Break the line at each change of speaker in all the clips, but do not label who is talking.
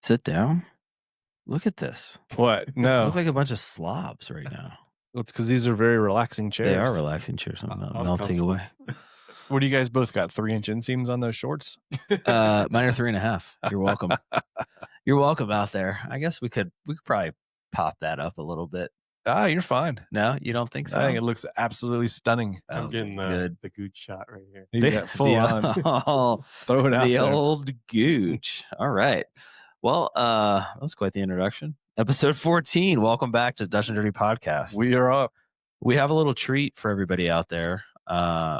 Sit down. Look at this.
What?
I
No.
look like a bunch of slobs right now.
Well, it's because these are very relaxing chairs.
They are relaxing chairs. I'm not melting away.
What do you guys both got? 3-inch inseams on those shorts?
Mine are 3.5. You're welcome. You're welcome out there. I guess we could probably pop that up a little bit.
You're fine.
No, you don't think so?
I think it looks absolutely stunning.
I'm getting the gooch shot right here.
You got full on. Throw it out
the
there.
old gooch. All right. Well, that was quite the introduction. Episode 14. Welcome back to Dutch and Dirty Podcast.
We are up.
We have a little treat for everybody out there.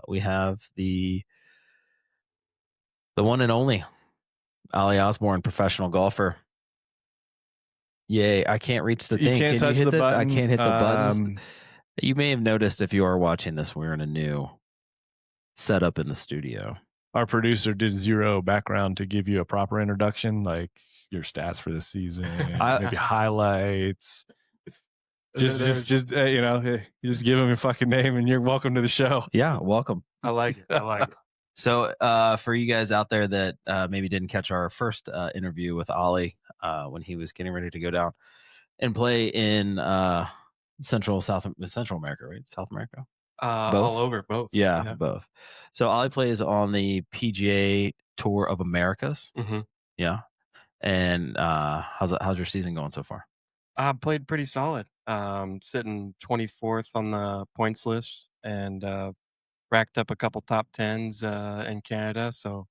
We have the one and only Ollie Osborne, professional golfer. Yay, I can't reach the thing.
You can't touch the button.
I can't hit the buttons. You may have noticed if you are watching this, we're in a new setup in the studio.
Our producer did zero background to give you a proper introduction, like your stats for the season, maybe highlights. Just you just give him your fucking name and you're welcome to the show.
Yeah, welcome.
I like it.
So for you guys out there that maybe didn't catch our first interview with Ollie when he was getting ready to go down and play in Central America, right? South America?
All over, both.
Yeah, both. So Ollie plays on the PGA Tour of Americas.
Mm-hmm.
Yeah. And how's your season going so far?
I played pretty solid. Sitting 24th on the points list and racked up a couple top 10s in Canada. So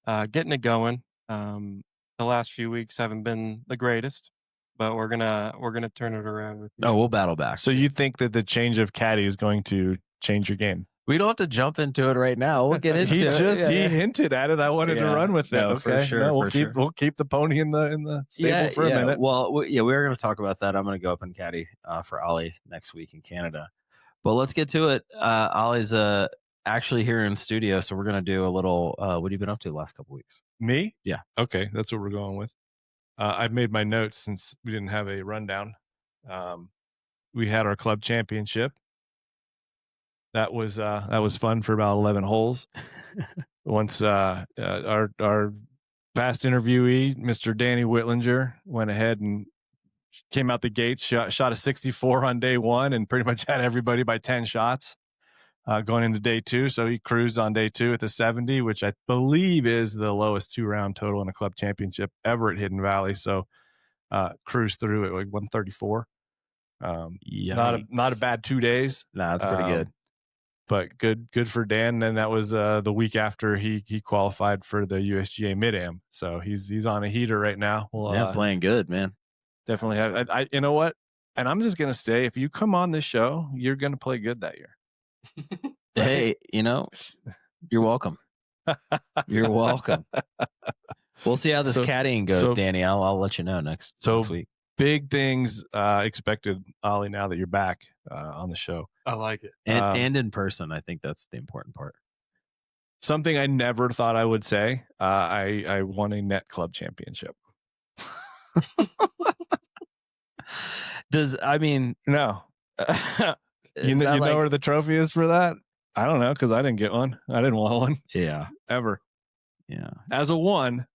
getting it going. The last few weeks haven't been the greatest, but we're gonna turn it around with you.
Oh, we'll battle back.
So you think that the change of caddy is going to change your game?
We don't have to jump into it right now. We'll get into it.
He hinted at it. I wanted to run with it.
No,
okay,
for sure.
We'll keep the pony in the stable for a minute.
Well, we're going to talk about that. I'm going to go up and caddy for Ollie next week in Canada. But let's get to it. Ollie's actually here in studio, so we're going to do a little. What have you been up to the last couple weeks?
Me?
Yeah.
Okay, that's what we're going with. I've made my notes since we didn't have a rundown. We had our club championship. That was fun for about 11 holes. Once our past interviewee, Mr. Danny Whitlinger, went ahead and came out the gates, shot a 64 on day one, and pretty much had everybody by 10 shots going into day two. So he cruised on day two at a 70, which I believe is the lowest 2-round total in a club championship ever at Hidden Valley. So cruised through at like 134. Not a bad 2 days.
Nah, that's pretty good.
But good for Dan. And then that was the week after he qualified for the USGA Mid-Am. So he's on a heater right now.
Playing good, man.
Definitely have. I you know what? And I'm just gonna say, if you come on this show, you're gonna play good that year.
Hey, you're welcome. You're welcome. We'll see how this caddying goes, Danny. I'll let you know next week.
Big things expected, Ollie, now that you're back on the show.
I like it.
And in person, I think that's the important part.
Something I never thought I would say. I won a net club championship. No. You know where the trophy is for that? I don't know, because I didn't get one. I didn't want one.
Yeah.
Ever.
Yeah.
As a one,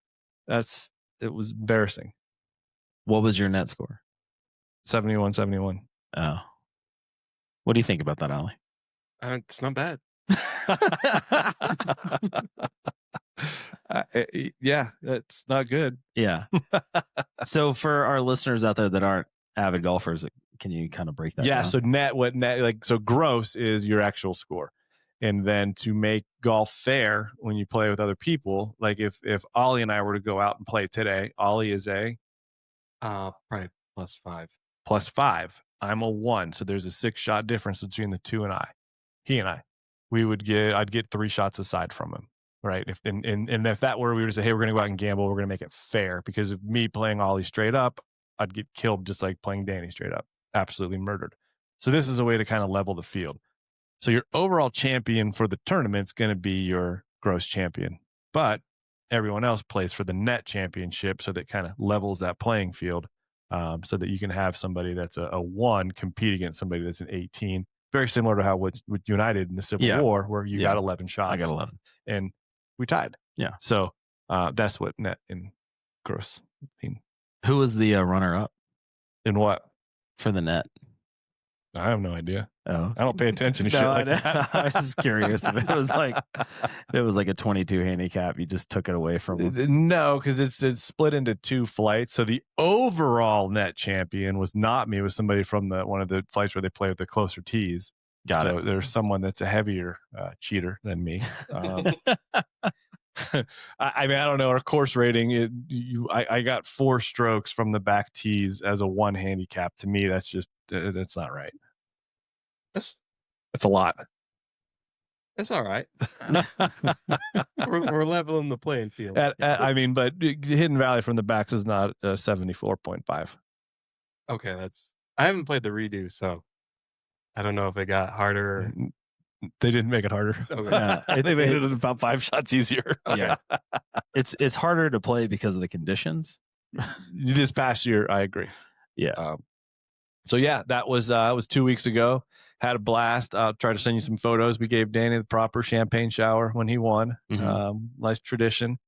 it was embarrassing.
What was your net score?
71-71.
Oh. What do you think about that, Ollie?
It's not bad.
Yeah, that's not good.
Yeah. So for our listeners out there that aren't avid golfers, can you kind of break that down?
So gross is your actual score. And then to make golf fair when you play with other people, like if Ollie and I were to go out and play today, Ollie is a
probably +5.
+5. I'm a 1. So there's a 6-shot difference between the two and I. He and I. I'd get 3 shots aside from him. Right. If that were, we were to say, hey, we're going to go out and gamble, we're going to make it fair, because of me playing Ollie straight up, I'd get killed just like playing Danny straight up, absolutely murdered. So this is a way to kind of level the field. So your overall champion for the tournament's going to be your gross champion, but everyone else plays for the net championship. So that kind of levels that playing field, so that you can have somebody that's a 1 compete against somebody that's an 18. Very similar to how what you and I did in the Civil War, where you got 11 shots.
I got 11.
And we tied.
Yeah.
So that's what net and gross mean.
Who was the runner-up
In what?
for the net?
I have no idea.
Oh,
I don't pay attention to shit like that.
I was just curious if it was like a 22 handicap. You just took it away from them.
No, because it's split into 2 flights. So the overall net champion was not me. It was somebody from one of the flights where they play with the closer tees.
Got
so
it.
There's someone that's a heavier cheater than me. I mean, I don't know. Our course rating, I got 4 strokes from the back tees as a 1 handicap. To me, that's not right. That's a lot.
It's all right. we're leveling the playing field.
I mean, but Hidden Valley from the backs is not 74.5.
Okay, I haven't played the redo, so I don't know if it got harder. Or...
They didn't make it harder.
Okay.
They made it about 5 shots easier.
Yeah, it's harder to play because of the conditions.
This past year, I agree.
Yeah.
So yeah, that was 2 weeks ago. Had a blast. I'll try to send you some photos. We gave Danny the proper champagne shower when he won. Nice tradition.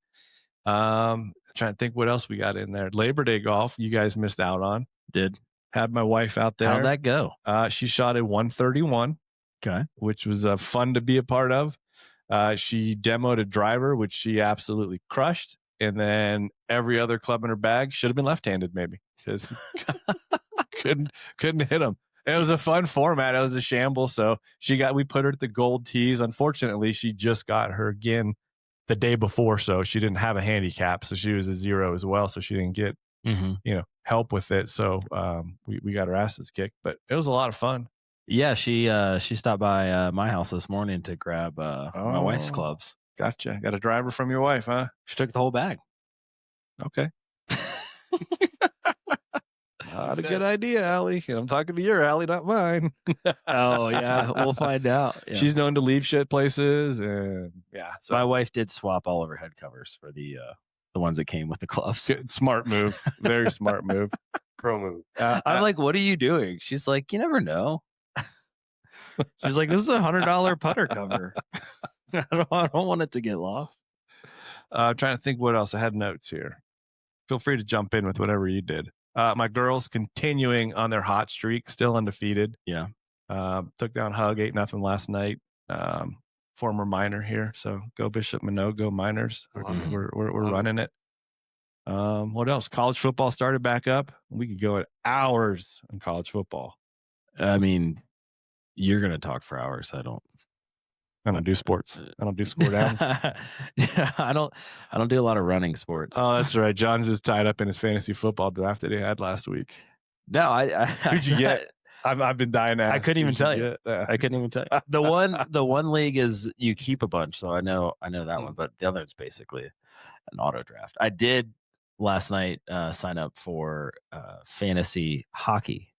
Trying to think what else we got in there. Labor Day golf, you guys missed out on.
Did.
Had my wife out there.
How'd that go?
She shot a 131.
Okay.
Which was fun to be a part of. She demoed a driver, which she absolutely crushed. And then every other club in her bag should have been left-handed, maybe, because couldn't hit them. It was a fun format. It was a shambles. So we put her at the gold tees. Unfortunately, she just got her again the day before, so she didn't have a handicap. So she was a 0 as well. So she didn't get help with it. So we got her asses kicked, but it was a lot of fun.
Yeah, she stopped by my house this morning to grab my wife's clubs.
Gotcha. Got a driver from your wife, huh?
She took the whole bag.
Okay. Not a good idea, Allie. I'm talking to your Allie, not mine.
Oh yeah, we'll find out. Yeah.
She's known to leave shit places, and yeah.
So my wife did swap all of her head covers for the ones that came with the clubs.
Smart move. Very smart move.
Pro move.
I'm like, what are you doing? She's like, you never know. She's like, this is $100 putter cover. I don't want it to get lost.
I'm trying to think what else. I had notes here. Feel free to jump in with whatever you did. My girls continuing on their hot streak, still undefeated.
Yeah.
Took down Hug 8-0 last night. Former minor here, so go Bishop Minot, go Miners. We're running it. What else? College football started back up. We could go at hours on college football.
I mean, you're gonna talk for hours. I don't
do sports. I don't do score downs.
Yeah, I don't do a lot of running sports.
Oh, that's right. John's just tied up in his fantasy football draft that he had last week.
No,
who'd you get? I've been dying to ask.
I couldn't even tell you. I couldn't even tell you. The one league is you keep a bunch, so I know that one, but the other is basically an auto draft. I did last night sign up for fantasy hockey.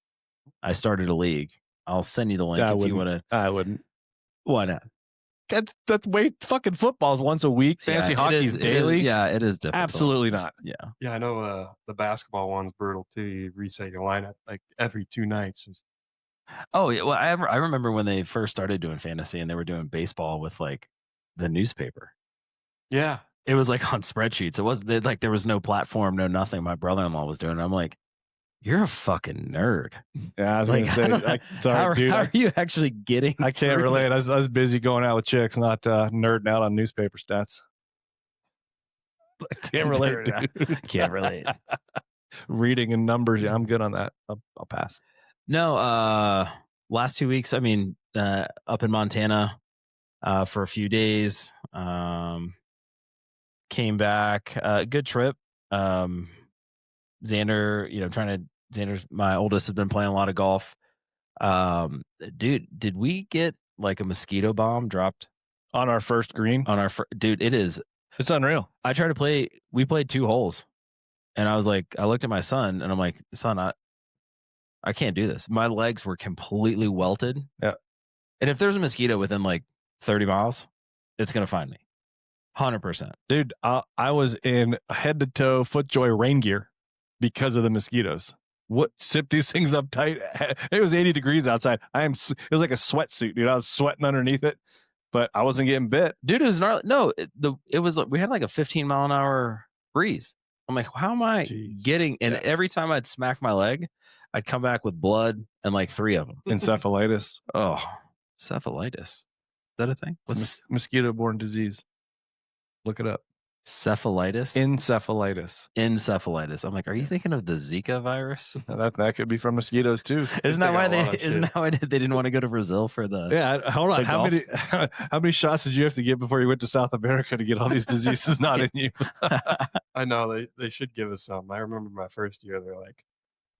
I started a league. I'll send you the link if you want to.
I wouldn't.
Why not?
That's way fucking football's once a week. Fantasy hockey is daily.
It is difficult.
Absolutely not.
Yeah.
Yeah, I know the basketball one's brutal too. You reset your lineup like every 2 nights.
Oh yeah. Well, I remember when they first started doing fantasy and they were doing baseball with like the newspaper.
Yeah.
It was like on spreadsheets. It wasn't like there was no platform, no nothing. My brother-in-law was doing it. I'm like, you're a fucking nerd.
Yeah, I was like, gonna say, sorry,
how are you actually getting?
I can't relate. I was busy going out with chicks, not nerding out on newspaper stats. I can't relate, dude.
Can't relate.
Reading and numbers, yeah, I'm good on that. I'll pass.
No, last 2 weeks, I mean, up in Montana for a few days. Came back. Good trip. Xander's my oldest, has been playing a lot of golf. Dude, did we get like a mosquito bomb dropped
on our first green?
Dude, it's
unreal.
I tried to play. We played 2 holes, and I looked at my son, and I'm like, son, I can't do this. My legs were completely welted.
Yeah,
and if there's a mosquito within like 30 miles, it's gonna find me. 100%.
Dude, I was in head to toe FootJoy rain gear because of the mosquitoes. What? Sip these things up tight. It was 80 degrees outside. It was like a sweatsuit, dude. I was sweating underneath it, but I wasn't getting bit.
Dude, it was gnarly. No, it was, we had like a 15 mile an hour breeze. I'm like, how am I
Jeez.
getting? And
Yeah.
every time I'd smack my leg, I'd come back with blood and like 3 of them.
Encephalitis.
Oh, cephalitis. Is that a thing?
It's a mosquito-borne disease. Look it up.
Cephalitis? Encephalitis. I'm like, are you thinking of the Zika virus?
That could be from mosquitoes too.
Isn't that why they didn't want to go to Brazil for the
Yeah, hold on.
the golf?
How many shots did you have to get before you went to South America to get all these diseases not in you?
I know they should give us some. I remember my first year. They're like,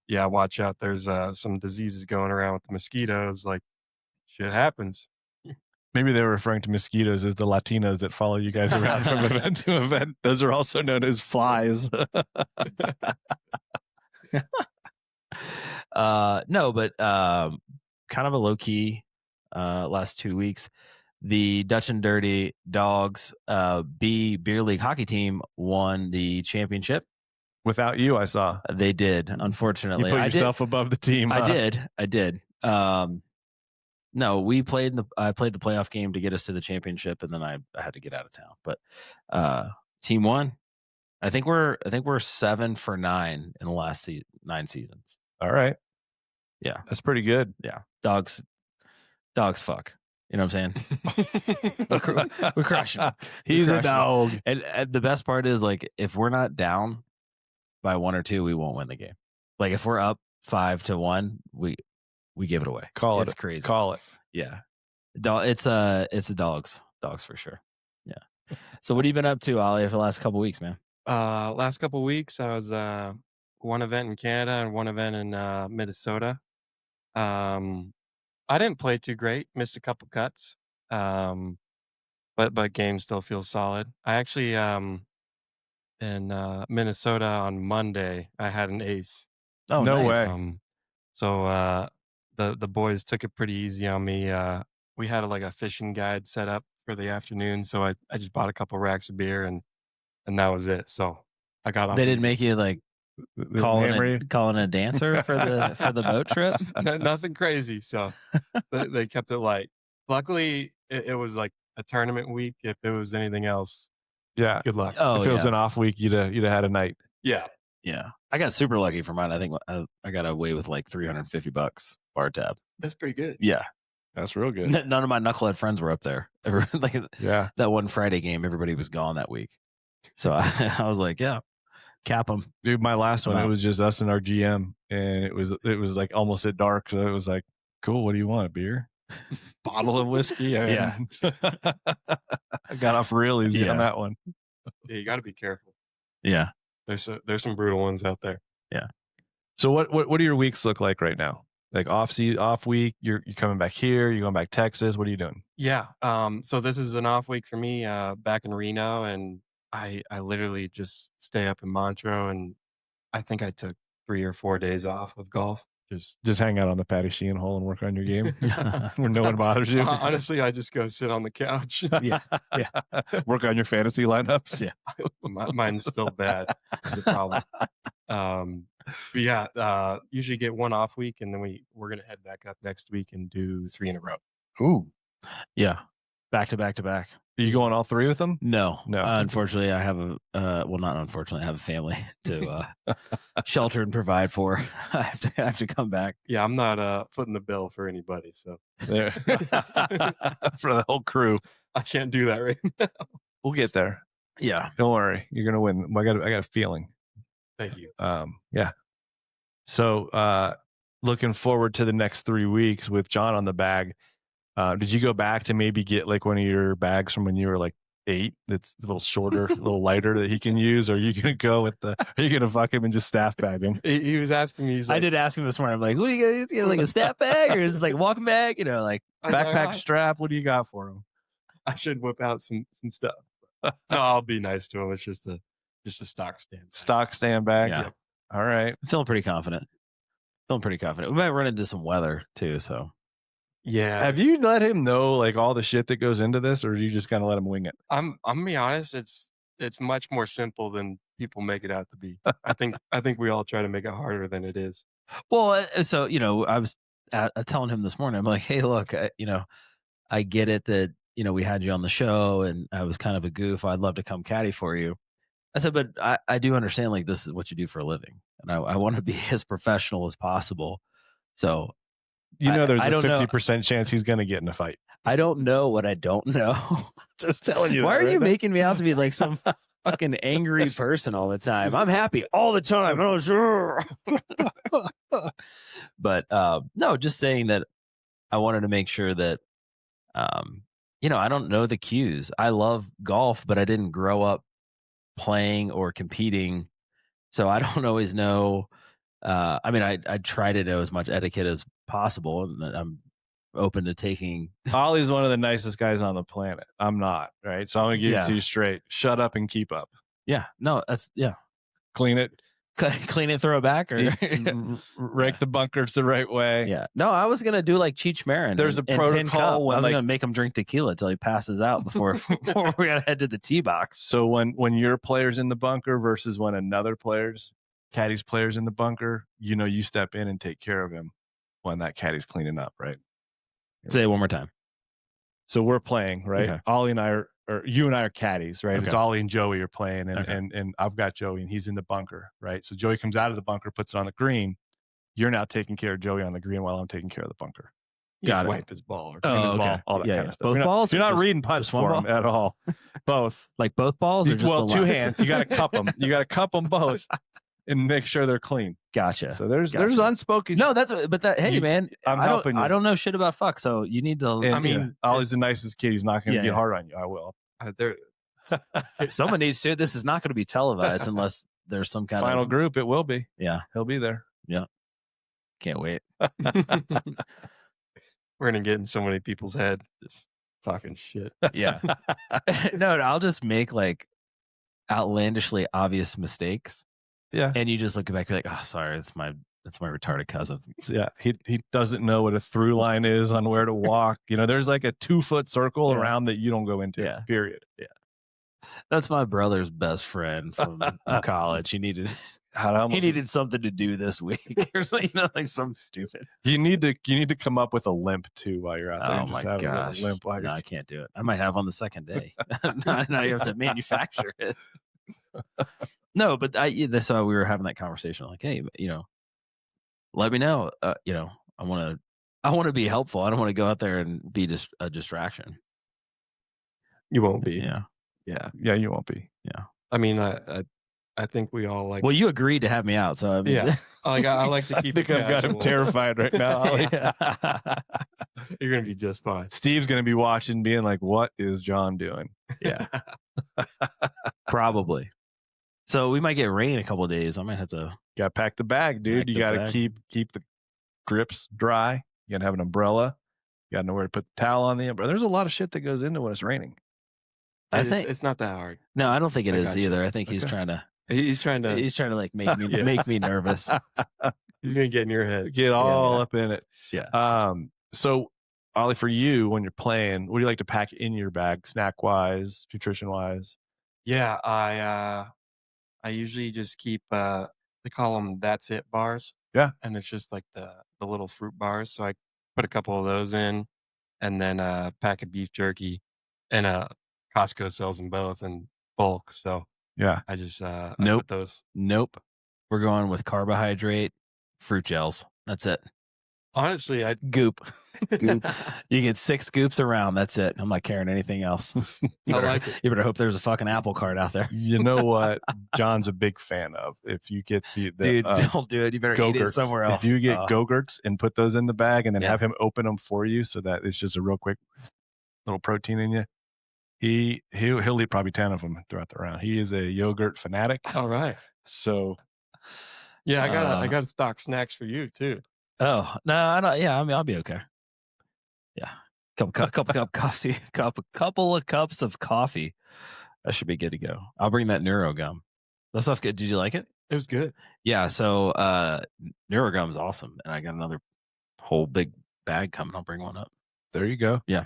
"Yeah, watch out. There's some diseases going around with the mosquitoes. Like, shit happens."
Maybe they were referring to mosquitoes as the Latinas that follow you guys around from event to event. Those are also known as flies.
No, but kind of a low key last 2 weeks. The Dutch and Dirty Dogs B Beer League hockey team won the championship.
Without you, I saw.
They did, unfortunately.
You put yourself above the team.
I did. No, I played the playoff game to get us to the championship, and then I had to get out of town. But team won. I think we're 7 for 9 in the last 9 seasons.
All right.
Yeah,
that's pretty good.
Yeah, dogs fuck. You know what I'm saying? We're crushing.
He's a dog.
And the best part is, like, if we're not down by 1 or 2, we won't win the game. Like, if we're up 5-1, we give it away. It's crazy.
Call it.
Yeah. It's the dogs for sure. Yeah. So what have you been up to, Ollie, for the last couple of weeks, man?
Last couple of weeks, I was one event in Canada and one event in Minnesota. I didn't play too great, missed a couple cuts, but game still feels solid. I actually in Minnesota on Monday, I had an ace.
Oh, no way.
So the boys took it pretty easy on me. We had like a fishing guide set up for the afternoon, so I just bought a couple racks of beer and that was it. So I got off.
They didn't make you like calling a dancer for the boat trip?
Nothing crazy. So they kept it light. Luckily, it was like a tournament week. If it was anything else,
yeah,
good luck.
If it was an off week, you'd have had a night.
Yeah.
I got super lucky for mine. I think I got away with like $350 bar tab.
That's pretty good.
Yeah,
that's real good.
None of my knucklehead friends were up there. That one Friday game, everybody was gone that week. So I was like, yeah, cap them,
dude. My last one, it was just us and our GM, and it was like almost at dark. So it was like, cool. What do you want? A beer? Bottle of whiskey?
Yeah.
I got off real easy on that one.
Yeah, you got to be careful.
Yeah.
There's some brutal ones out there.
Yeah.
So what do your weeks look like right now? Like off week, you're coming back here, you're going back Texas. What are you doing?
Yeah. So this is an off week for me, back in Reno, and I literally just stay up in Montreux, and I think I took 3 or 4 days off of golf.
Just hang out on the Patty Sheehan hole and work on your game where no one bothers you.
Honestly, I just go sit on the couch.
Yeah.
Work on your fantasy lineups.
Yeah.
Mine's still bad. Is a problem. But yeah, usually get one off week, and then we're gonna head back up next week and do 3 in a row.
Ooh.
Yeah. Back to back to back.
Are you going all 3 with them?
No. Unfortunately, I have not unfortunately, I have a family to shelter and provide for. I have to come back.
Yeah, I'm not footing the bill for anybody. So
there. For the whole crew.
I can't do that right now.
We'll get there.
Yeah.
Don't worry. You're gonna win. I got a feeling.
Thank you.
Yeah. So looking forward to the next 3 weeks with John on the bag. Did you go back to maybe get like one of your bags from when you were like 8 that's a little shorter, a little lighter that he can use? Or are you going to go with are you going to fuck him and just staff bag him?
He was asking me.
I did ask him this morning. I'm like, what do you get? Like a staff bag or is it like a walking bag? You know, like
backpack strap. What do you got for him?
I should whip out some stuff. No, I'll be nice to him. It's just a stock stand bag.
Stock stand bag.
Yeah.
Yep. All right.
I'm feeling pretty confident. We might run into some weather too. So.
Yeah.
Have you let him know like all the shit that goes into this, or do you just kind of let him wing it?
I'm gonna be honest. It's much more simple than people make it out to be. I think we all try to make it harder than it is.
Well, so I was telling him this morning. I'm like, hey, look, I get it that we had you on the show, and I was kind of a goof. I'd love to come caddy for you. I said, but I do understand like this is what you do for a living, and I want to be as professional as possible. So
There's
I
a
don't know.
50% chance he's going to get in a fight.
I don't know what I don't know.
Just telling you.
Why
that
are
right
you
now.
making me out to be like some fucking angry person all the time? I'm happy all the time. Oh, sure. But no, just saying that I wanted to make sure that, I don't know the cues. I love golf, but I didn't grow up playing or competing. So I don't always know. I try to know as much etiquette as possible, and I'm open to taking.
Ollie's one of the nicest guys on the planet. I'm not, right? So I'm going to give it to you straight. Shut up and keep up.
Yeah, no, that's
Clean it.
Clean it, throw it back, or
rake the bunkers the right way.
Yeah. No, I was gonna do like Cheech Marin.
There's a protocol when
I was gonna make him drink tequila till he passes out before we gotta head to the tee box.
So when your player's in the bunker versus when another caddy's player's in the bunker, you step in and take care of him when that caddy's cleaning up, right?
Say it one more time.
So we're playing, right?
Okay.
Ollie and I are, or you and I are caddies, right?
Okay.
It's Ollie and Joey are playing, and,
Okay.
and I've got Joey, and he's in the bunker, right? So Joey comes out of the bunker, puts it on the green. You're now taking care of Joey on the green while I'm taking care of the bunker.
Got it.
Wipe his ball or
Clean his
okay.
ball, all that kind of stuff.
Both balls?
You're not
just
reading putts for
one
him at all. Both.
Like both balls? Or just
Well,
the
two
left?
hands. You got to cup them. You got to cup them both and make sure they're clean.
Gotcha.
So there's
Gotcha.
unspoken.
No, hey man,
I'm helping you.
I don't know shit about fuck, so you need to.
And, Ollie's the nicest kid. He's not going to get hard on you. I will.
Someone needs to. This is not going to be televised unless there's some kind
Final
of
group. It will be.
Yeah,
he'll be there.
Yeah, can't wait.
We're gonna get in so many people's head. Just talking shit.
Yeah. No, I'll just make like outlandishly obvious mistakes.
Yeah.
And you just look back, you're like, oh, sorry, that's my retarded cousin.
Yeah. He doesn't know what a through line is on where to walk. There's like a 2-foot circle around that you don't go into.
Yeah.
Period.
Yeah. That's my brother's best friend from college. He needed something to do this week or something, like something stupid.
You need to come up with a limp too while you're out there.
Oh my gosh.
Limp
no, I can't do it. I might have on the second day. now you have to manufacture it. No, but that's why we were having that conversation. Like, hey, let me know. I want to be helpful. I don't want to go out there and be just a distraction.
You won't be.
Yeah.
Yeah, you won't be.
Yeah.
I mean, I think we all like.
Well, you agreed to have me out, so I mean,
yeah. I like to keep.
I think I've got him terrified right now.
You're gonna be just fine.
Steve's gonna be watching, being like, "What is John doing?"
Yeah. Probably. So we might get rain a couple of days. I might have to.
Got to pack the bag, dude. You got to keep the grips dry. You got to have an umbrella. You got to know where to put the towel on the umbrella. There's a lot of shit that goes into when it's raining.
I think
it's not that hard.
No, I don't think it is either. I think he's trying to.
He's trying to
like make me nervous.
He's gonna get in your head.
Get all up in it.
Yeah.
So Ollie, for you, when you're playing, what do you like to pack in your bag, snack wise, nutrition wise?
Yeah, I usually just keep they call them "That's It" bars.
Yeah,
and it's just like the little fruit bars. So I put a couple of those in, and then a pack of beef jerky, and Costco sells them both in bulk. So
yeah,
I just
nope.
I put those.
Nope. We're going with carbohydrate, fruit gels. That's it.
Honestly, I
goop. You get 6 scoops around. That's it. I'm not carrying anything else. You better hope there's a fucking Apple Cart out there.
You know what? John's a big fan of. If you get the
dude, don't do it. You better eat it somewhere else.
If you get Go-Gurts and put those in the bag, and then have him open them for you, so that it's just a real quick little protein in you. He'll eat probably 10 of them throughout the round. He is a yogurt fanatic.
All right.
So
yeah, I got to stock snacks for you too.
Oh no, I don't. Yeah, I mean, I'll be okay. Yeah, couple of cups of coffee. I should be good to go. I'll bring that Neuro gum. That stuff good. Did you like it?
It was good.
Yeah. So Neuro gum's awesome, and I got another whole big bag coming. I'll bring one up.
There you go.
Yeah.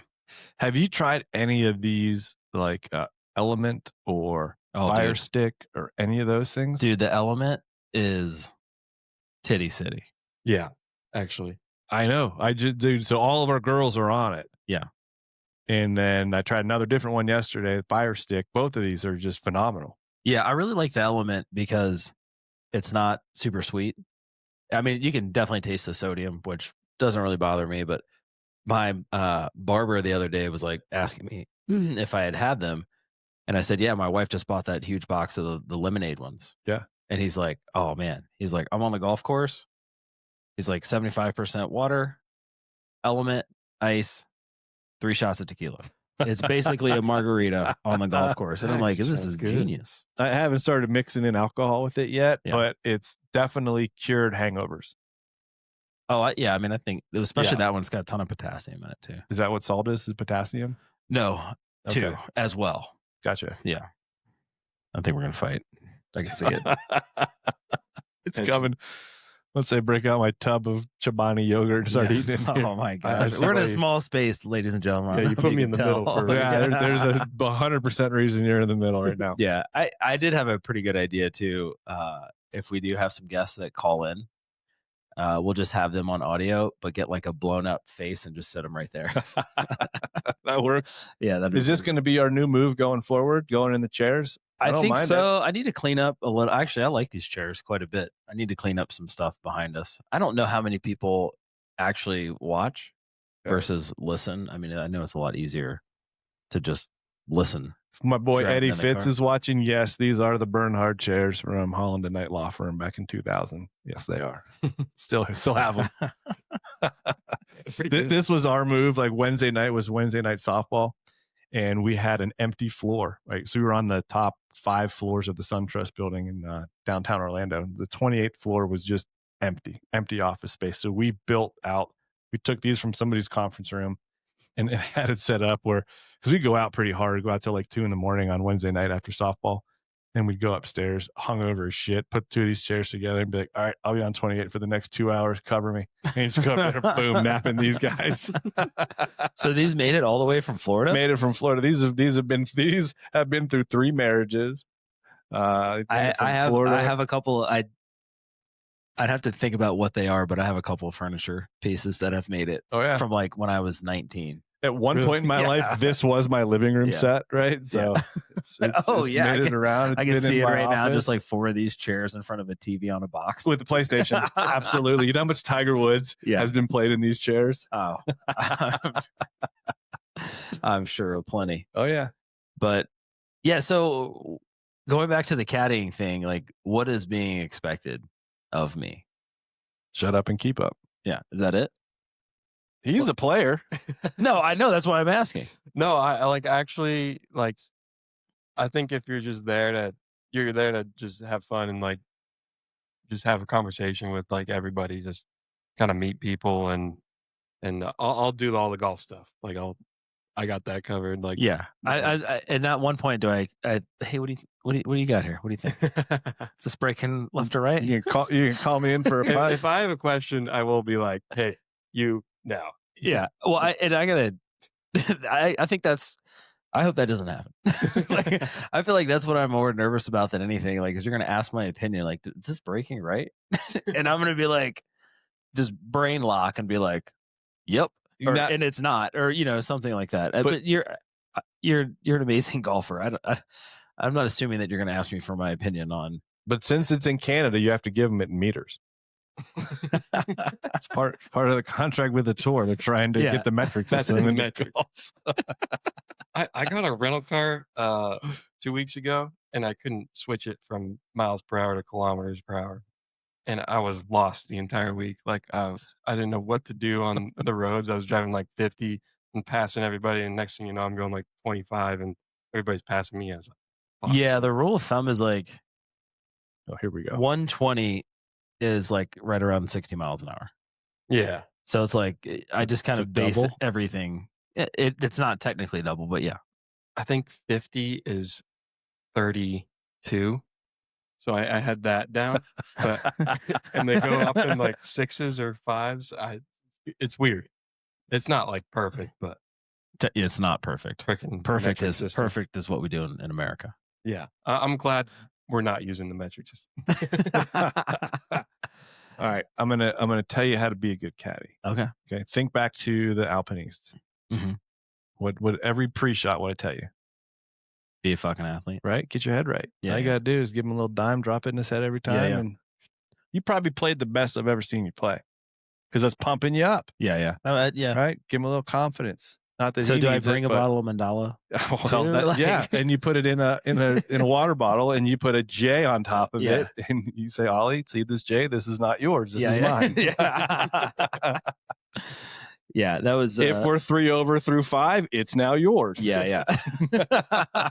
Have you tried any of these, like Element or Fire Stick or any of those things?
Dude, the Element is titty city.
Yeah, actually.
I know. Dude, so all of our girls are on it.
Yeah.
And then I tried another different one yesterday, Fire Stick. Both of these are just phenomenal.
Yeah, I really like the Element because it's not super sweet. I mean, you can definitely taste the sodium, which doesn't really bother me. But my barber the other day was like asking me if I had them, and I said, "Yeah, my wife just bought that huge box of the lemonade ones."
Yeah.
And he's like, "Oh man," he's like, "I'm on the golf course." He's like 75% water, Element, ice, 3 shots of tequila. It's basically a margarita on the golf course. And I'm like, this is
Sounds good.
genius.
I haven't started mixing in alcohol with it yet,
Yeah.
but it's definitely cured hangovers.
Oh, yeah. I mean, I think especially
Yeah.
that one's got a ton of potassium in it too.
Is that what salt is? Is potassium?
No, two
Okay.
as well.
Gotcha.
Yeah. I think we're going to fight. I can see it.
It's coming. Once I break out my tub of Chobani yogurt and start eating it.
Oh my gosh. We're in a small space, ladies and gentlemen.
Yeah, you put me in the middle for a reason.
Yeah, there's a 100% reason you're in the middle right now.
Yeah. I did have a pretty good idea too. If we do have some guests that call in, we'll just have them on audio, but get like a blown up face and just set them right there.
That works.
Yeah.
Is this going to be our new move going forward, going in the chairs?
I
don't
think
mind
so. I need to clean up a little. Actually, I like these chairs quite a bit. I need to clean up some stuff behind us. I don't know how many people actually watch versus listen. I mean, I know it's a lot easier to just listen.
If my boy
Driving
Eddie
in the
Fitz
car.
is watching, yes, these are the Bernhard chairs from Holland and Knight Law Firm back in 2000. Yes, they are. Still have them. This was our move. Like Wednesday night was Wednesday night softball, and we had an empty floor. Right, so we were on the top 5 floors of the SunTrust building in downtown Orlando. The 28th floor was just empty office space. So we built out. We took these from somebody's conference room and had it set up where, because we go out pretty hard, go out till like 2 a.m. on Wednesday night after softball. And we'd go upstairs, hungover as shit, put 2 of these chairs together and be like, all right, I'll be on 28 for the next 2 hours. Cover me. And just go up there, boom, napping these guys.
So these made it all the way from Florida?
Made it from Florida. These have been through 3 marriages.
I have a couple. I'd have to think about what they are, but I have a couple of furniture pieces that have made it.
Oh, yeah.
From like when I was 19.
At one point in my life, this was my living room set, right? So it's made it around.
I can see it right now, just
office.
like 4 of these chairs in front of a TV on a box.
With the PlayStation. Absolutely. You know how much Tiger Woods has been played in these chairs?
Oh. I'm sure of plenty.
Oh, yeah.
But yeah, so going back to the caddying thing, like what is being expected of me?
Shut up and keep up.
Yeah. Is that it?
He's a player.
No, I know. That's why I'm asking.
No, I like actually like. I think if you're there to just have fun and like just have a conversation with like everybody, just kind of meet people and I'll do all the golf stuff. Like I got that covered. Like
Yeah. I and at one point do I hey, what do you got here? What do you think? Is this breaking left or right?
You can call me in for a putt.
if I have a question, I will be like, hey, you now.
Yeah. Well, I gotta. I think I hope that doesn't happen. Like, I feel like that's what I'm more nervous about than anything. Like, is you're gonna ask my opinion. Like, is this breaking right? And I'm gonna be like, just brain lock and be like, yep, and it's not, or something like that. But you're an amazing golfer. I'm not assuming that you're gonna ask me for my opinion on.
But since it's in Canada, you have to give them it in meters. It's part of the contract with the tour. They're trying to get the metric system in golf.
I got a rental car 2 weeks ago, and I couldn't switch it from miles per hour to kilometers per hour, and I was lost the entire week. Like I didn't know what to do on the roads. I was driving like 50 and passing everybody, and next thing you know, I'm going like 25, and everybody's passing me. I was like, fuck.
Yeah, the rule of thumb is like,
oh, here we go.
120 is like right around 60 miles an hour.
Yeah.
So it's like I just kind of base
double?
everything. It's not technically double, but yeah.
I think 50 is 32. So I had that down. But, and they go up in like 6s or 5s. It's weird. It's not like perfect, but
It's not perfect. Perfect is what we do in America.
Yeah. I'm glad we're not using the metric system.
All right, I'm gonna tell you how to be a good caddy.
Okay.
Think back to the Alpiniste.
Mm-hmm.
What every pre-shot? What I tell you?
Be a fucking athlete.
right? Get your head right.
Yeah,
All you
yeah.
got to do is give him a little dime, drop it in his head every time.
yeah.
And you probably played the best I've ever seen you play because that's pumping you up,
Yeah. Yeah.
right? Give him a little confidence. Not that
So
he
do I
needs
bring
it,
a
but
bottle of Mandala?
well,
Like-
yeah. And you put it in a water bottle and you put a J on top of
Yeah.
it. And you say, Ollie, see this J? This is not yours. This is
yeah.
mine.
Yeah. Yeah, that was
If we're 3 over through 5, it's now yours.
yeah.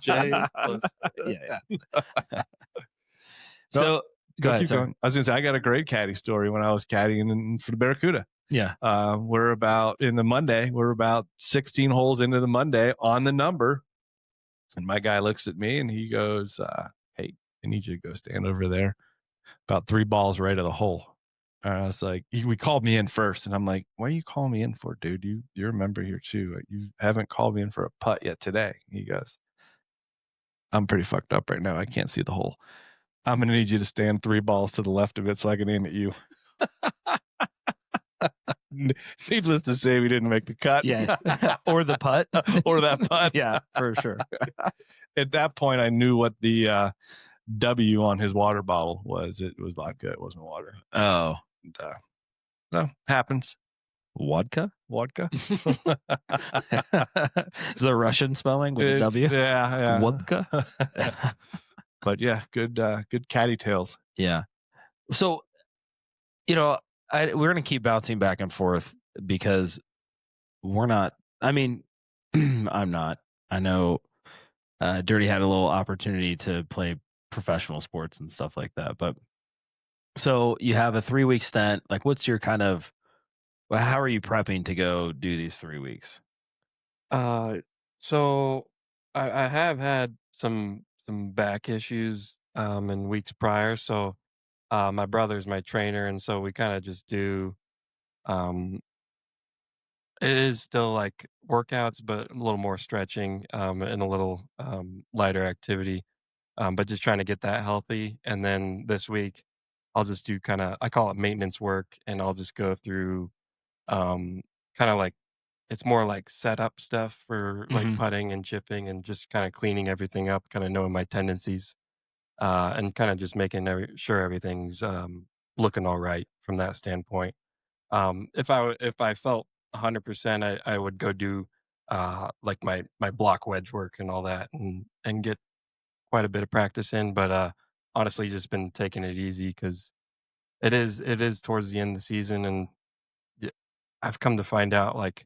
J plus
yeah.
No,
So go ahead,
keep
sorry.
going. I was gonna say I got a great caddy story when I was caddying for the Barracuda.
Yeah.
We're about 16 holes into the Monday on the number, and my guy looks at me and he goes, "Hey, I need you to go stand over there, about 3 balls right of the hole." And I was like, we called me in first, and I'm like, "What are you calling me in for, dude? You're a member here too. You haven't called me in for a putt yet today." He goes, "I'm pretty fucked up right now. I can't see the hole. I'm gonna need you to stand 3 balls to the left of it so I can aim at you." Needless to say, we didn't make the cut.
Yeah. Or the putt.
Or that putt.
Yeah, for sure.
At that point, I knew what the W on his water bottle was. It was vodka. It wasn't water.
Oh.
And, so happens.
Vodka?
Vodka.
Is the Russian spelling with a W?
Yeah.
Vodka?
But yeah, good caddy tales.
Yeah. So, we're going to keep bouncing back and forth because we're not, I mean, I'm not. I know Dirty had a little opportunity to play professional sports and stuff like that. But so you have a 3-week stint. Like, what's your how are you prepping to go do these 3 weeks?
So I have had some back issues in weeks prior. So my brother's my trainer, and so we kind of just do um it is still like workouts, but a little more stretching and a little lighter activity. But just trying to get that healthy. And then this week I'll just do I call it maintenance work, and I'll just go through kind of like it's more like setup stuff for like
Mhm.
putting and chipping and just kind of cleaning everything up, kind of knowing my tendencies, and kind of just making sure everything's looking all right from that standpoint. If I felt 100%, I would go do like my block wedge work and all that, and get quite a bit of practice in. But honestly, just been taking it easy because it is towards the end of the season, and y- I've come to find out like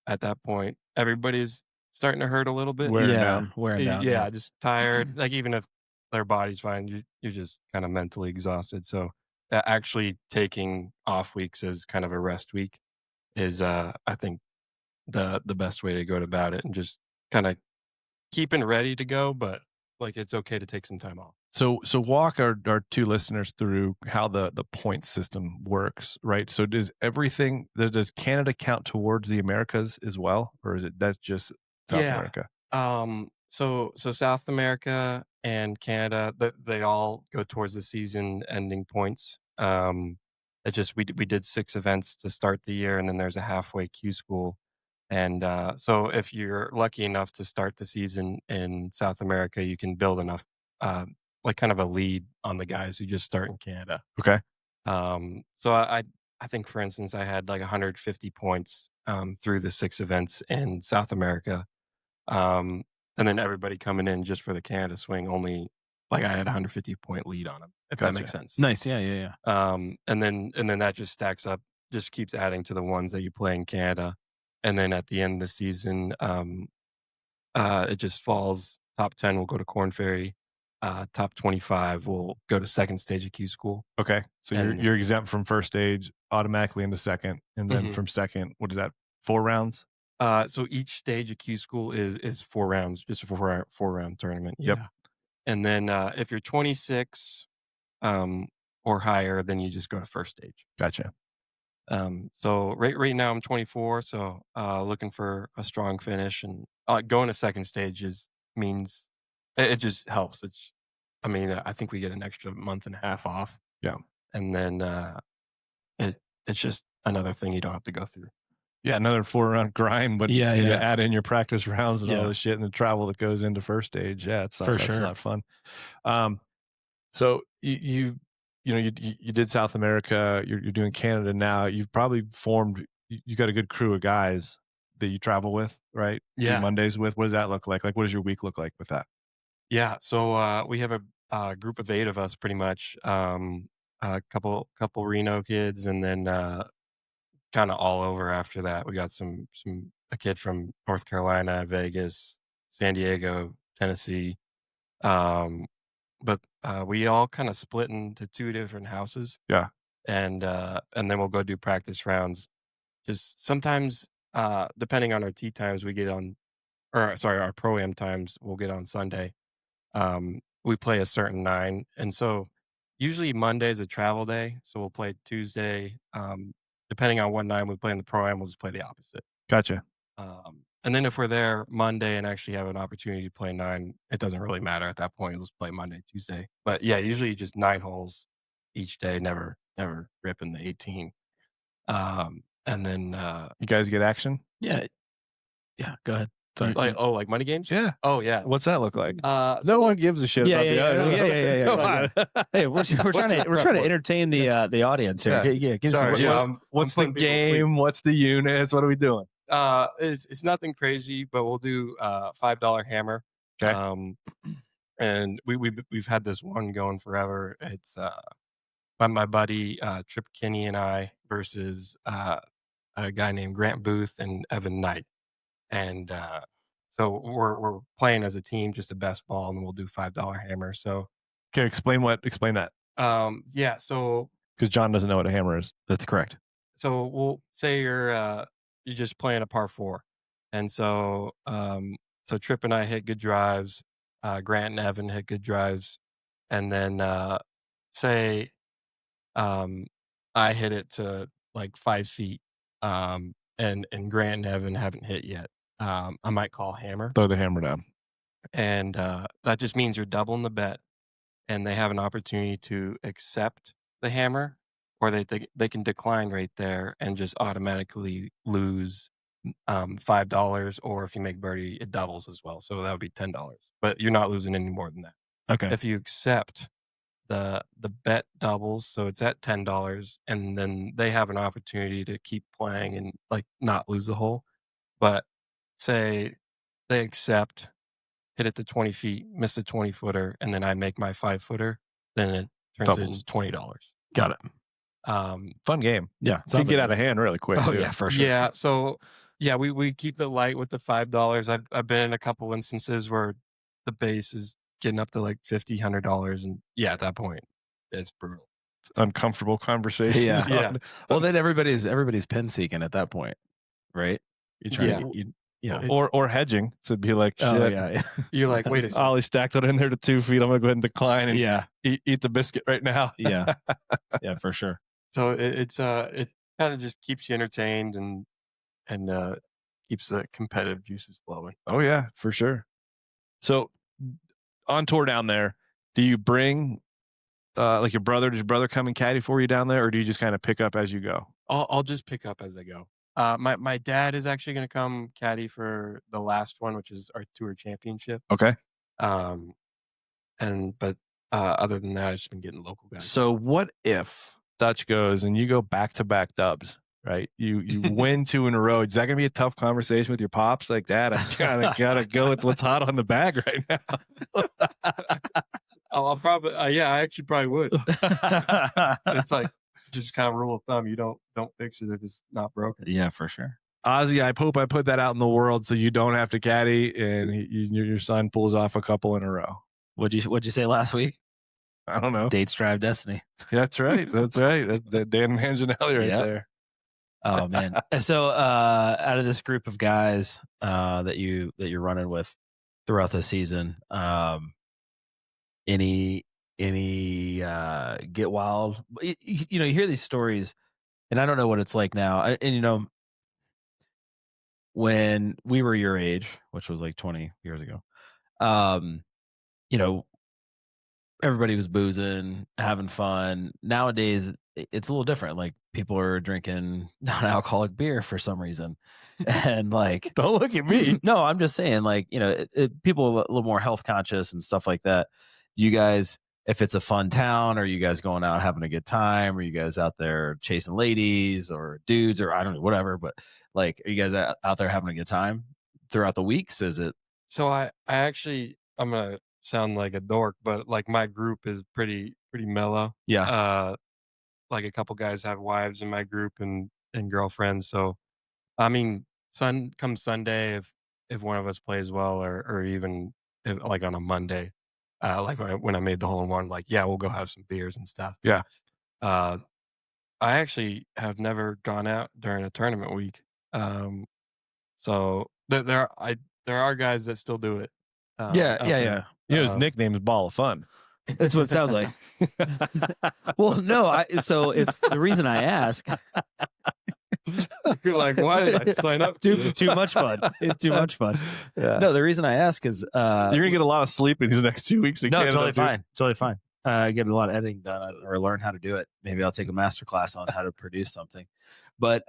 at that point, everybody's starting to hurt a little bit.
Wearing
Yeah,
down.
wearing down.
Yeah, just tired. Like even if their body's fine, you're just kind of mentally exhausted. So actually taking off weeks as kind of a rest week is, I think the best way to go about it, and just kind of keeping ready to go, but like it's okay to take some time off.
So walk our 2 listeners through how the point system works, right? So does Canada count towards the Americas as well, or is it that's just South
Yeah.
America?
So South America and Canada, they all go towards the season ending points. It just we did 6 events to start the year, and then there's a halfway Q school. And so if you're lucky enough to start the season in South America, you can build enough, uh, like kind of a lead on the guys who just start in Canada.
Okay.
So I think, for instance, I had like 150 points through the 6 events in South America. Um, and then everybody coming in just for the Canada swing, only like I had a 150-point lead on them, if that makes
Gotcha.
sense.
Nice. Yeah.
And then that just stacks up, just keeps adding to the ones that you play in Canada. And then at the end of the season, it just falls. Top 10 will go to Corn Ferry. Top 25 will go to second stage of Q School.
Okay. So
And-
you're exempt from first stage automatically into second, and then
Mhm.
from second, what is that? 4 rounds?
So each stage of Q School is 4 rounds, just a four round tournament.
Yep.
Yeah. And then if you're 26 or higher, then you just go to first stage.
Gotcha.
So right now I'm 24, so looking for a strong finish, and going to second stage means it just helps. I think we get an extra month and a half off.
Yeah.
And then it's just another thing you don't have to go through.
Yeah, another 4-round grind, but
Yeah,
you
yeah.
to add in your practice rounds and all
Yeah.
this shit and the travel that goes into first stage. Yeah, it's not
For
that's
sure.
not fun. So you did South America. You're doing Canada now. You've probably formed. You got a good crew of guys that you travel with, right? Do
Yeah.
Mondays with. What does that look like? Like, what does your week look like with that?
Yeah. So we have a group of 8 of us pretty much. A couple Reno kids, and then kind of all over after that. We got a kid from North Carolina, Vegas, San Diego, Tennessee. Um, but we all kind of split into 2 different houses,
Yeah,
and then we'll go do practice rounds. Just sometimes, depending on our tee times, we get on, or sorry, our pro am times, we'll get on Sunday. We play a certain 9, and so usually Monday is a travel day, so we'll play Tuesday. Depending on what 9 we play in the pro am, we'll just play the opposite.
gotcha.
And then if we're there Monday and actually have an opportunity to play 9, it doesn't really matter at that point. Let's play Monday, Tuesday. But yeah, usually just 9 holes each day, never ripping the 18. And then
You guys get action?
Yeah. Yeah. Go ahead. Sorry.
like money games?
Yeah.
Oh yeah.
What's that look like?
So
No one gives a shit
Yeah,
about
yeah,
the
yeah,
other.
no, yeah.
Come on.
Hey, we're trying to entertain the audience here.
Yeah.
Yeah, give us
Sorry,
what's,
yeah,
what's-
I'm
What's the
putting people to sleep.
game? What's the units? What are we doing?
It's nothing crazy, but we'll do $5 hammer.
Okay.
And we've had this one going forever. It's my buddy Trip Kinney and I versus a guy named Grant Booth and Evan Knight. And so we're playing as a team, just a best ball, and we'll do $5 hammer. So
Okay, explain that.
yeah, so
Because John doesn't know what a hammer is.
That's correct.
we'll say you're just playing a par 4. And so Trip and I hit good drives, Grant and Evan hit good drives, and then say I hit it to like 5 feet, and Grant and Evan haven't hit yet. I might call hammer,
Throw the hammer down.
and that just means you're doubling the bet, and they have an opportunity to accept the hammer, or they can decline right there and just automatically lose $5, or if you make birdie, it doubles as well. So that would be $10, but you're not losing any more than that.
Okay.
If you accept, the bet doubles, so it's at $10, and then they have an opportunity to keep playing and like not lose the hole. But say they accept, hit it to 20 feet, miss the 20-footer, and then I make my 5-footer, then it turns
Doubles.
into $20.
Got it.
Fun game.
Yeah.
Can get out of hand really quick.
Oh
too.
yeah, for sure.
Yeah, so yeah, we keep it light with the $5. I've been in a couple instances where the base is getting up to like $50, $100, and yeah, at that point, it's brutal.
It's uncomfortable conversations.
Yeah.
Yeah.
Well, then everybody's pin seeking at that point, right? You're trying
Yeah.
to get you know.
or hedging to be like, shit.
Oh yeah, yeah.
You're like, wait a second.
Ollie stacked it in there to 2 feet. I'm gonna go ahead and decline and
Yeah,
eat the biscuit right now.
yeah, yeah, for sure.
So it kind of just keeps you entertained and keeps the competitive juices flowing.
Oh yeah, for sure. So on tour down there, do you bring like your brother? Does your brother come and caddy for you down there, or do you just kind of pick up as you go?
I'll just pick up as I go. My dad is actually going to come caddy for the last one, which is our tour championship.
Okay.
But other than that, I've just been getting local guys.
So what if Dutch goes and you go back-to-back dubs, right? You win 2 in a row. Is that going to be a tough conversation with your pops? Like, Dad, I gotta go with what's hot on the bag right now.
I'll probably, yeah, I actually probably would. It's like just kind of rule of thumb: you don't fix it if it's not broken.
Yeah, for sure.
Ozzy, I hope I put that out in the world so you don't have to caddy and your son pulls off a couple in a row.
What'd you say last week?
I don't know.
Dates drive destiny.
That's right. That's right. That's Dan Manginelli right
Yep.
there.
Oh man. So out of this group of guys that you're running with throughout the season, any get wild? You know, you hear these stories, and I don't know what it's like now. And you know, when we were your age, which was like 20 years ago, you know, everybody was boozing, having fun. Nowadays, it's a little different. Like people are drinking non-alcoholic beer for some reason, and like,
Don't look at me.
no, I'm just saying, like, people are a little more health conscious and stuff like that. Do you guys, if it's a fun town, are you guys going out having a good time? Are you guys out there chasing ladies or dudes or I don't know, whatever? But like, are you guys out there having a good time throughout the weeks? Is it?
So I actually I'm gonna sound like a dork, but like my group is pretty mellow.
Yeah.
Uh, like a couple guys have wives in my group and girlfriends. So I mean, come Sunday, if one of us plays well, or even if, like on a Monday, like when I made the hole in one, like yeah, we'll go have some beers and stuff.
Yeah.
Uh, I actually have never gone out during a tournament week. Um, so there are guys that still do it.
Yeah.
Out
Yeah.
there.
Yeah.
His nickname is Ball of Fun.
That's what it sounds like. Well, no, so it's the reason I ask.
You're like, why did I sign up?
Too much fun. It's too much fun.
Yeah.
No, the reason I ask is
You're gonna get a lot of sleep in these next 2 weeks. In
no,
Canada,
totally
dude.
fine. Totally fine. Get a lot of editing done or learn how to do it. Maybe I'll take a master class on how to produce something. But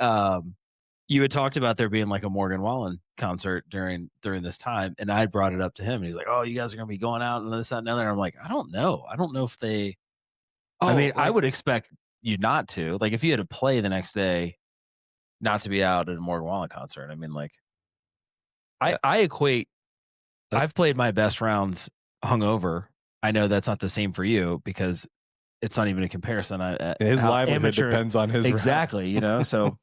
you had talked about there being like a Morgan Wallen concert during this time, and I brought it up to him, and he's like, "Oh, you guys are gonna be going out and this, that, and the other." And I'm like, "I don't know. I don't know if they." I mean, I would expect you not to. Like, if you had to play the next day, not to be out at a Morgan Wallen concert. I mean, like, I equate. I've played my best rounds hungover. I know that's not the same for you because it's not even a comparison.
His
how
livelihood
amateur-
depends on his
exactly. So,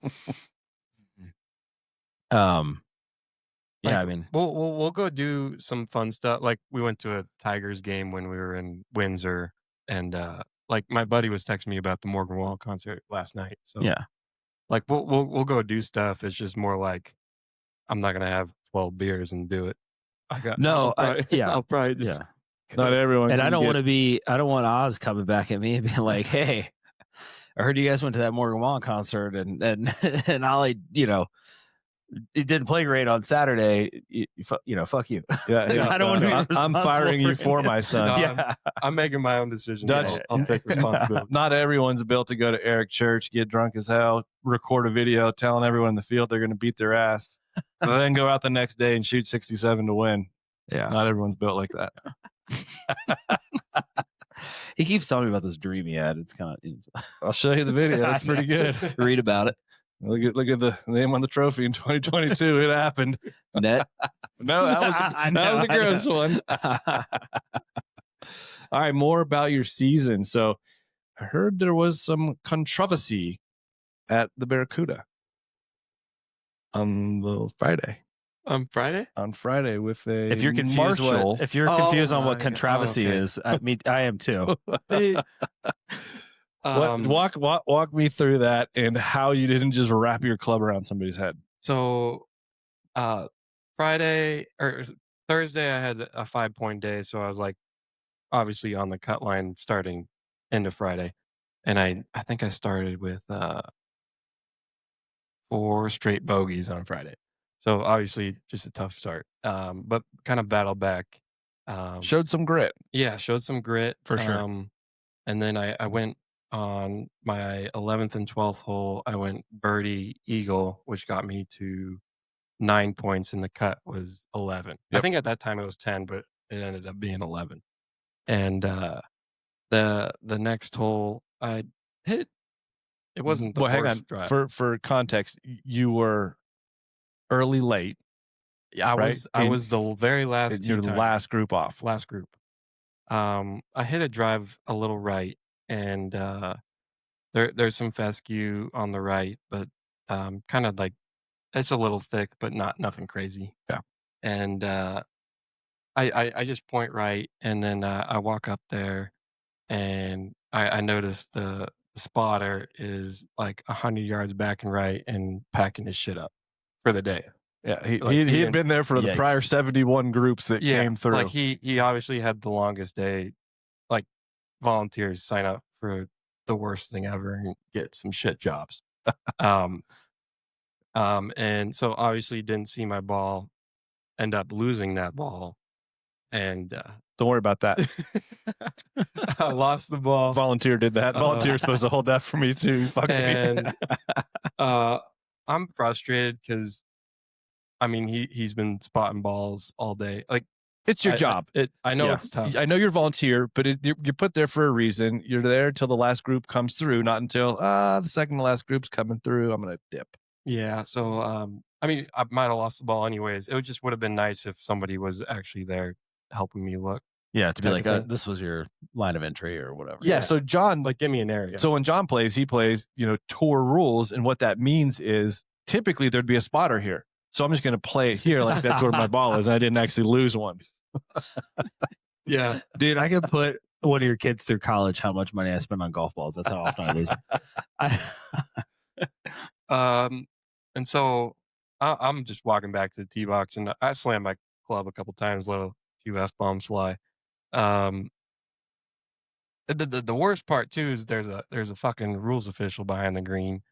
yeah. I mean,
we'll go do some fun stuff. Like we went to a Tigers game when we were in Windsor, and like my buddy was texting me about the Morgan Wallen concert last night. So
yeah.
like we'll go do stuff. It's just more like I'm not gonna have 12 beers and do it.
No,
I'll probably just
Not everyone.
And
can
I don't
get-
want Oz coming back at me and being like, "Hey, I heard you guys went to that Morgan Wallen concert and and Ollie, it didn't play great on Saturday. Fuck you."
Yeah,
I don't want to be
I'm
responsible
firing you
for
for
it.
my son.
No,
Yeah.
I'm making my own decisions.
Dutch-
I'll take responsibility.
Not everyone's built to go to Eric Church, get drunk as hell, record a video telling everyone in the field they're going to beat their ass, and then go out the next day and shoot 67 to win.
Yeah.
Not everyone's built like that.
He keeps telling me about this dream he had. It's kind of.
I'll show you the video. That's pretty good.
Read about it.
Look at the name on the trophy in 2022. It happened.
Net.
No, that was a gross one. All right, more about your season. So I heard there was some controversy at the Barracuda on the Friday.
On Friday?
On Friday with a
If you're confused,
Marshall.
on what
my-
controversy
okay.
is, I am too.
Walk me through that and how you didn't just wrap your club around somebody's head.
So, Friday or Thursday, I had a 5-point day, so I was like, obviously on the cut line starting into Friday, and I think I started with 4 straight bogeys on Friday. So obviously just a tough start, but kind of battled back.
Showed some grit.
Yeah, showed some grit
For sure.
And then I went on my 11th and 12th hole. I went birdie eagle, which got me to 9 points, and the cut was 11. I
Yep.
think at that time it was 10, but it ended up being 11. And the next hole I hit. It wasn't the
Well, hang
worst
on.
drive.
For context, you were early late.
Yeah,
right?
I was the very last.
You're
tee
the
time.
last group off.
Last group. I hit a drive a little right, and there's some fescue on the right, but kind of like it's a little thick, but nothing crazy.
Yeah.
And I just point right, and then I walk up there, and I notice the spotter is like 100 yards back and right and packing his shit up for the day.
Yeah, he
Like,
had
he
been there for the
Yikes.
prior 71 groups that came through.
Like he obviously had the longest day. Like volunteers sign up for the worst thing ever and get some shit jobs. And so obviously didn't see my ball, end up losing that ball, and
Don't worry about that.
I lost the ball.
Volunteer did that. Volunteer's supposed to hold that for me too. You fucked me.
And I'm frustrated because I mean he's been spotting balls all day. Like
It's your job.
I know
Yeah.
it's tough.
I know you're a volunteer, but you're put there for a reason. You're there until the last group comes through, not until the second to last group's coming through. I'm gonna dip.
Yeah. So I mean I might have lost the ball anyways. It just would have been nice if somebody was actually there helping me look.
Yeah, to be
Type
like,
of thing.
this was your line of entry or whatever.
Yeah. So John,
Like give me an area.
so when John plays, he plays, tour rules, and what that means is typically there'd be a spotter here. So I'm just gonna play it here like that's where my ball is. I didn't actually lose one.
yeah.
Dude, I could put one of your kids through college how much money I spend on golf balls. That's how often I lose them.
And so I'm just walking back to the tee box, and I slammed my club a couple times, let a few F-bombs fly. The worst part too is there's a fucking rules official behind the green,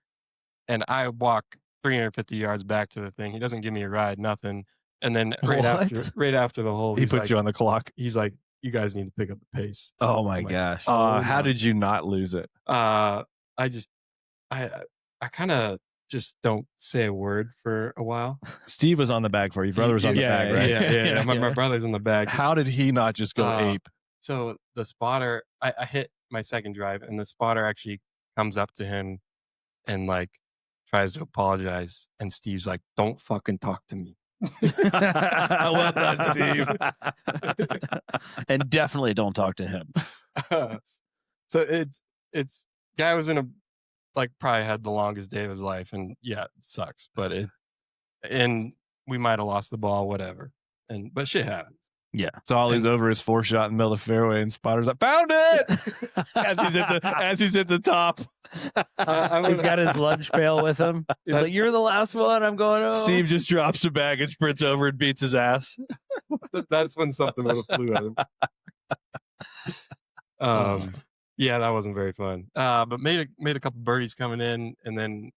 and I walk 350 yards back to the thing. He doesn't give me a ride, nothing. And then right after the hole,
He puts you on the clock.
He's like, "You guys need to pick up the pace."
Oh my
I'm like,
gosh.
How did you not lose it?
I kind of just don't say a word for a while.
Steve was on the bag for you. Brother was on the bag, right?
Yeah. My brother's on the bag.
How did he not just go ape?
So the spotter, I hit my second drive, and the spotter actually comes up to him and like tries to apologize. And Steve's like, "Don't fucking talk to me."
I love that, Steve. And definitely don't talk to him.
So it's guy was in a probably had the longest day of his life, and yeah, it sucks. But and we might have lost the ball, whatever. But shit happens.
Yeah.
So Ollie's over his 4-shot in the middle of the fairway, and Spotter's like, "Found it!" as he's at the top.
He's got his lunch pail with him. He's like, "You're the last one. I'm going home."
Steve just drops the bag and sprints over and beats his ass.
That's when something would have flew at him. Yeah, that wasn't very fun. But made a couple birdies coming in, and then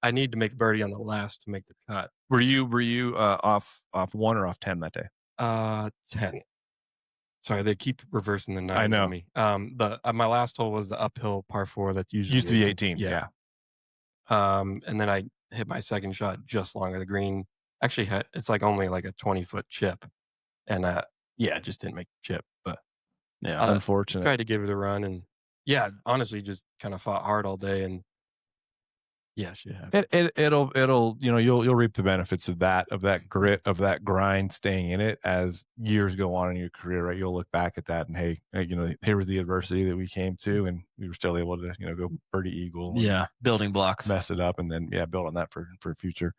I need to make birdie on the last to make the cut.
Were you off 1 or off 10 that day?
10. Sorry, they keep reversing the nines
I know.
on me. My last hole was the uphill par 4 that usually
Used to be 18. Yeah.
And then I hit my second shot just long of the green. Actually, it's like only like a 20-foot chip, and it just didn't make the chip. But
Yeah, unfortunate.
tried to give it a run, and yeah, honestly, just kind of fought hard all day, and yeah, shit happened.
It'll you'll reap the benefits of that grit, of that grind, staying in it as years go on in your career, right? You'll look back at that and hey, here was the adversity that we came to, and we were still able to go birdie eagle.
Yeah, building blocks.
Mess it up, and then build on that for future.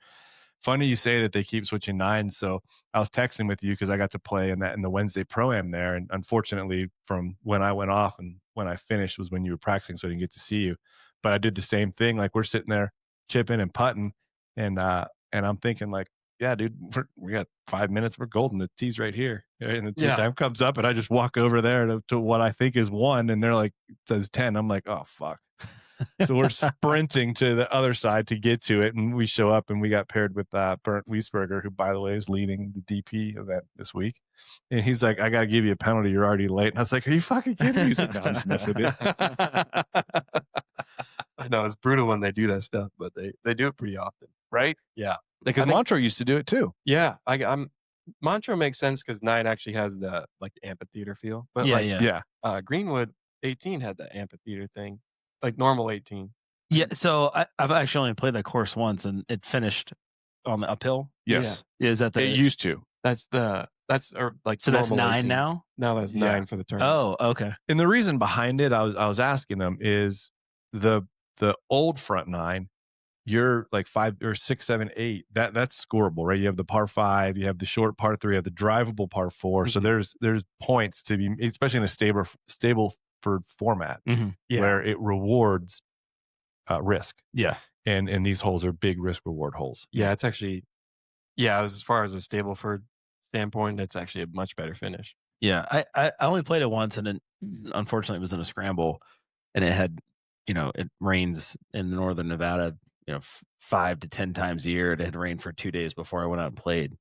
Funny you say that they keep switching nines. So I was texting with you because I got to play in the Wednesday Pro-Am there, and unfortunately, from when I went off and when I finished was when you were practicing, so I didn't get to see you. But I did the same thing. Like we're sitting there chipping and putting, and I'm thinking like, yeah, dude, we got 5 minutes. We're golden. The tee's right here, and the tee time comes up, and I just walk over there to what I think is 1, and they're like, it says 10. I'm like, oh fuck. So we're sprinting to the other side to get to it, and we show up, and we got paired with Bernd Wiesberger, who, by the way, is leading the DP event this week. And he's like, "I got to give you a penalty. You're already late." And I was like, "Are you fucking kidding me?" He's like, "No, I'm just messing with you."
I know it's brutal when they do that stuff, but they do it pretty often,
right?
Yeah,
because Montreux used to do it too.
Yeah, I'm Montreux makes sense because 9 actually has the amphitheater feel, but Greenwood 18 had the amphitheater thing. Like normal 18.
Yeah, so I've actually only played that course once, and it finished on the uphill.
Yes,
is that
it used to?
That's 9
18. Now.
Now that's 9 for the tournament.
Oh, okay.
And the reason behind it, I was asking them is the old front 9. You're like 5 or 6, 7, 8. That's scoreable, right? You have the par 5, you have the short par 3, you have the drivable par 4. Mm-hmm. So there's points to be, especially in a stable for format, where it rewards risk.
Yeah.
And these holes are big risk reward holes.
Yeah, it's actually, as far as a Stableford standpoint, it's actually a much better finish.
Yeah, I only played it once, and then unfortunately it was in a scramble, and it had, it rains in northern Nevada, 5 to 10 times a year. It had rained for 2 days before I went out and played.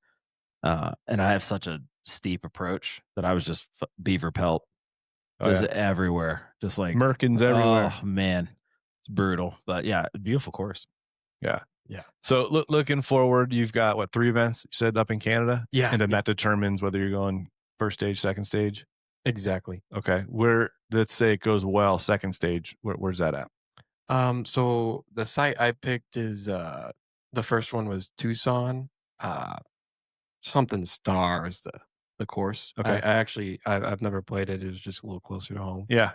And I have such a steep approach that I was just beaver pelt
Oh,
just
yeah.
everywhere, just like
Merkins everywhere.
oh man, it's brutal. But yeah, beautiful course.
Yeah.
Yeah.
So looking forward, you've got what, 3 events you said up in Canada?
Yeah.
And then that determines whether you're going first stage, second stage.
Exactly.
Okay. Let's say it goes well, second stage, where's that at?
So the site I picked is the first one was Tucson. Uh Something Star is the course.
Okay.
I actually I've never played it. It was just a little closer to home.
Yeah.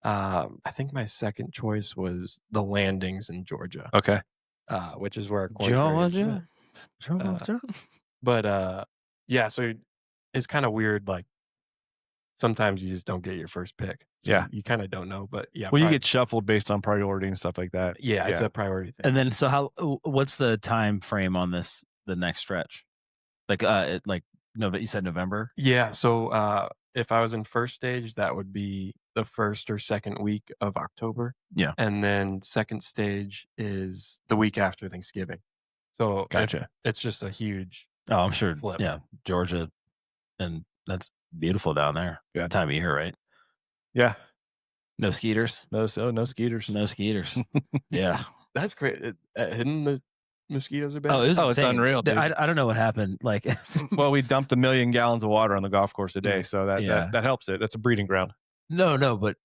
I think my second choice was the Landings in Georgia,
Okay.
which is where Corn Ferry is.
Georgia.
But yeah, so it's kind of weird. Like sometimes you just don't get your first pick. So
Yeah.
you kind of don't know. But yeah,
Well, you get shuffled based on priority and stuff like that.
yeah, it's a priority thing.
And then, so what's the time frame on this? The next stretch, no, but you said November.
Yeah, so if I was in first stage, that would be the first or second week of October.
Yeah.
And then second stage is the week after Thanksgiving. So
Gotcha.
it's just a huge
Oh, I'm sure.
flip.
Yeah, Georgia, and that's beautiful down there.
Yeah.
Time of year, right?
Yeah.
No skeeters.
No skeeters.
No skeeters. Yeah.
That's great. Hidden the mosquitoes are bad.
Oh, it was
Oh, it's
insane.
unreal, dude.
I don't know what happened. Like,
Well, we dumped 1 million gallons of water on the golf course a day, so
Yeah.
that helps it. That's a breeding ground.
no, but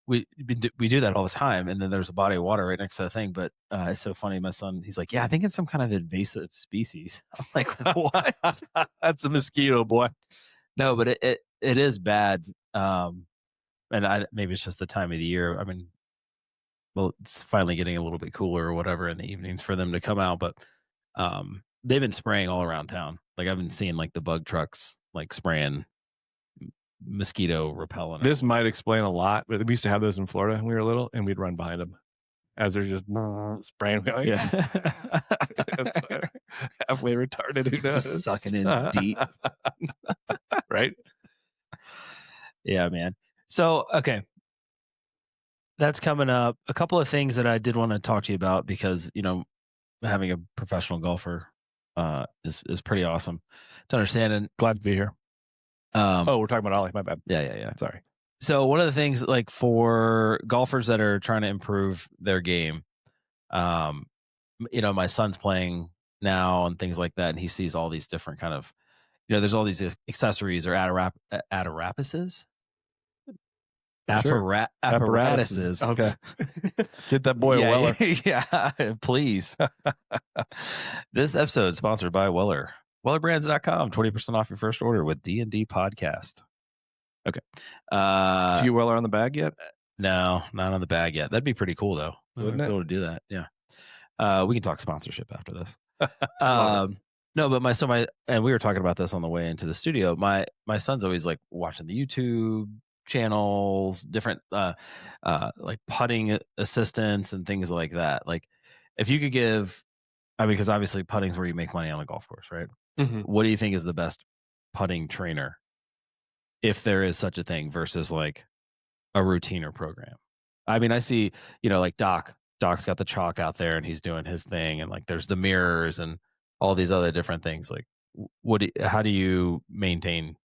we do that all the time, and then there's a body of water right next to the thing. But it's so funny. My son, he's like, "Yeah, I think it's some kind of invasive species." I'm like, "What?"
That's a mosquito, boy.
No, but it is bad. And maybe it's just the time of the year. I mean, well, it's finally getting a little bit cooler or whatever in the evenings for them to come out, but they've been spraying all around town. Like I've been seeing like the bug trucks like spraying mosquito repellent.
This might explain a lot, but we used to have those in Florida when we were little, and we'd run behind them as they're just spraying. Like,
Yeah.
halfway retarded. Who knows?
Just sucking in deep.
Right?
Yeah, man. So, okay. That's coming up. A couple of things that I did want to talk to you about because, having a professional golfer is pretty awesome to understand. And
Glad to be here. We're talking about Ollie. My bad.
yeah.
Sorry.
So one of the things, like for golfers that are trying to improve their game, my son's playing now and things like that, and he sees all these different kind of, there's all these accessories or apparatuses.
Sure.
Apparatuses.
Okay. Get that boy a Weller.
Yeah, please. This episode is sponsored by Weller. WellerBrands.com. 20% off your first order with D&D podcast. Okay.
Do you Weller on the bag yet?
No, not on the bag yet. That'd be pretty cool though.
Wouldn't it?
Be able to do that. Yeah. We can talk sponsorship after this. No, but and we were talking about this on the way into the studio. My son's always like watching the YouTube channels, different like putting assistance and things like that. Like if you could because obviously putting's where you make money on the golf course, right?
Mhm.
What do you think is the best putting trainer, if there is such a thing, versus like a routine or program? I mean, I see, like Doc's got the chalk out there and he's doing his thing, and like there's the mirrors and all these other different things. Like how do you maintain?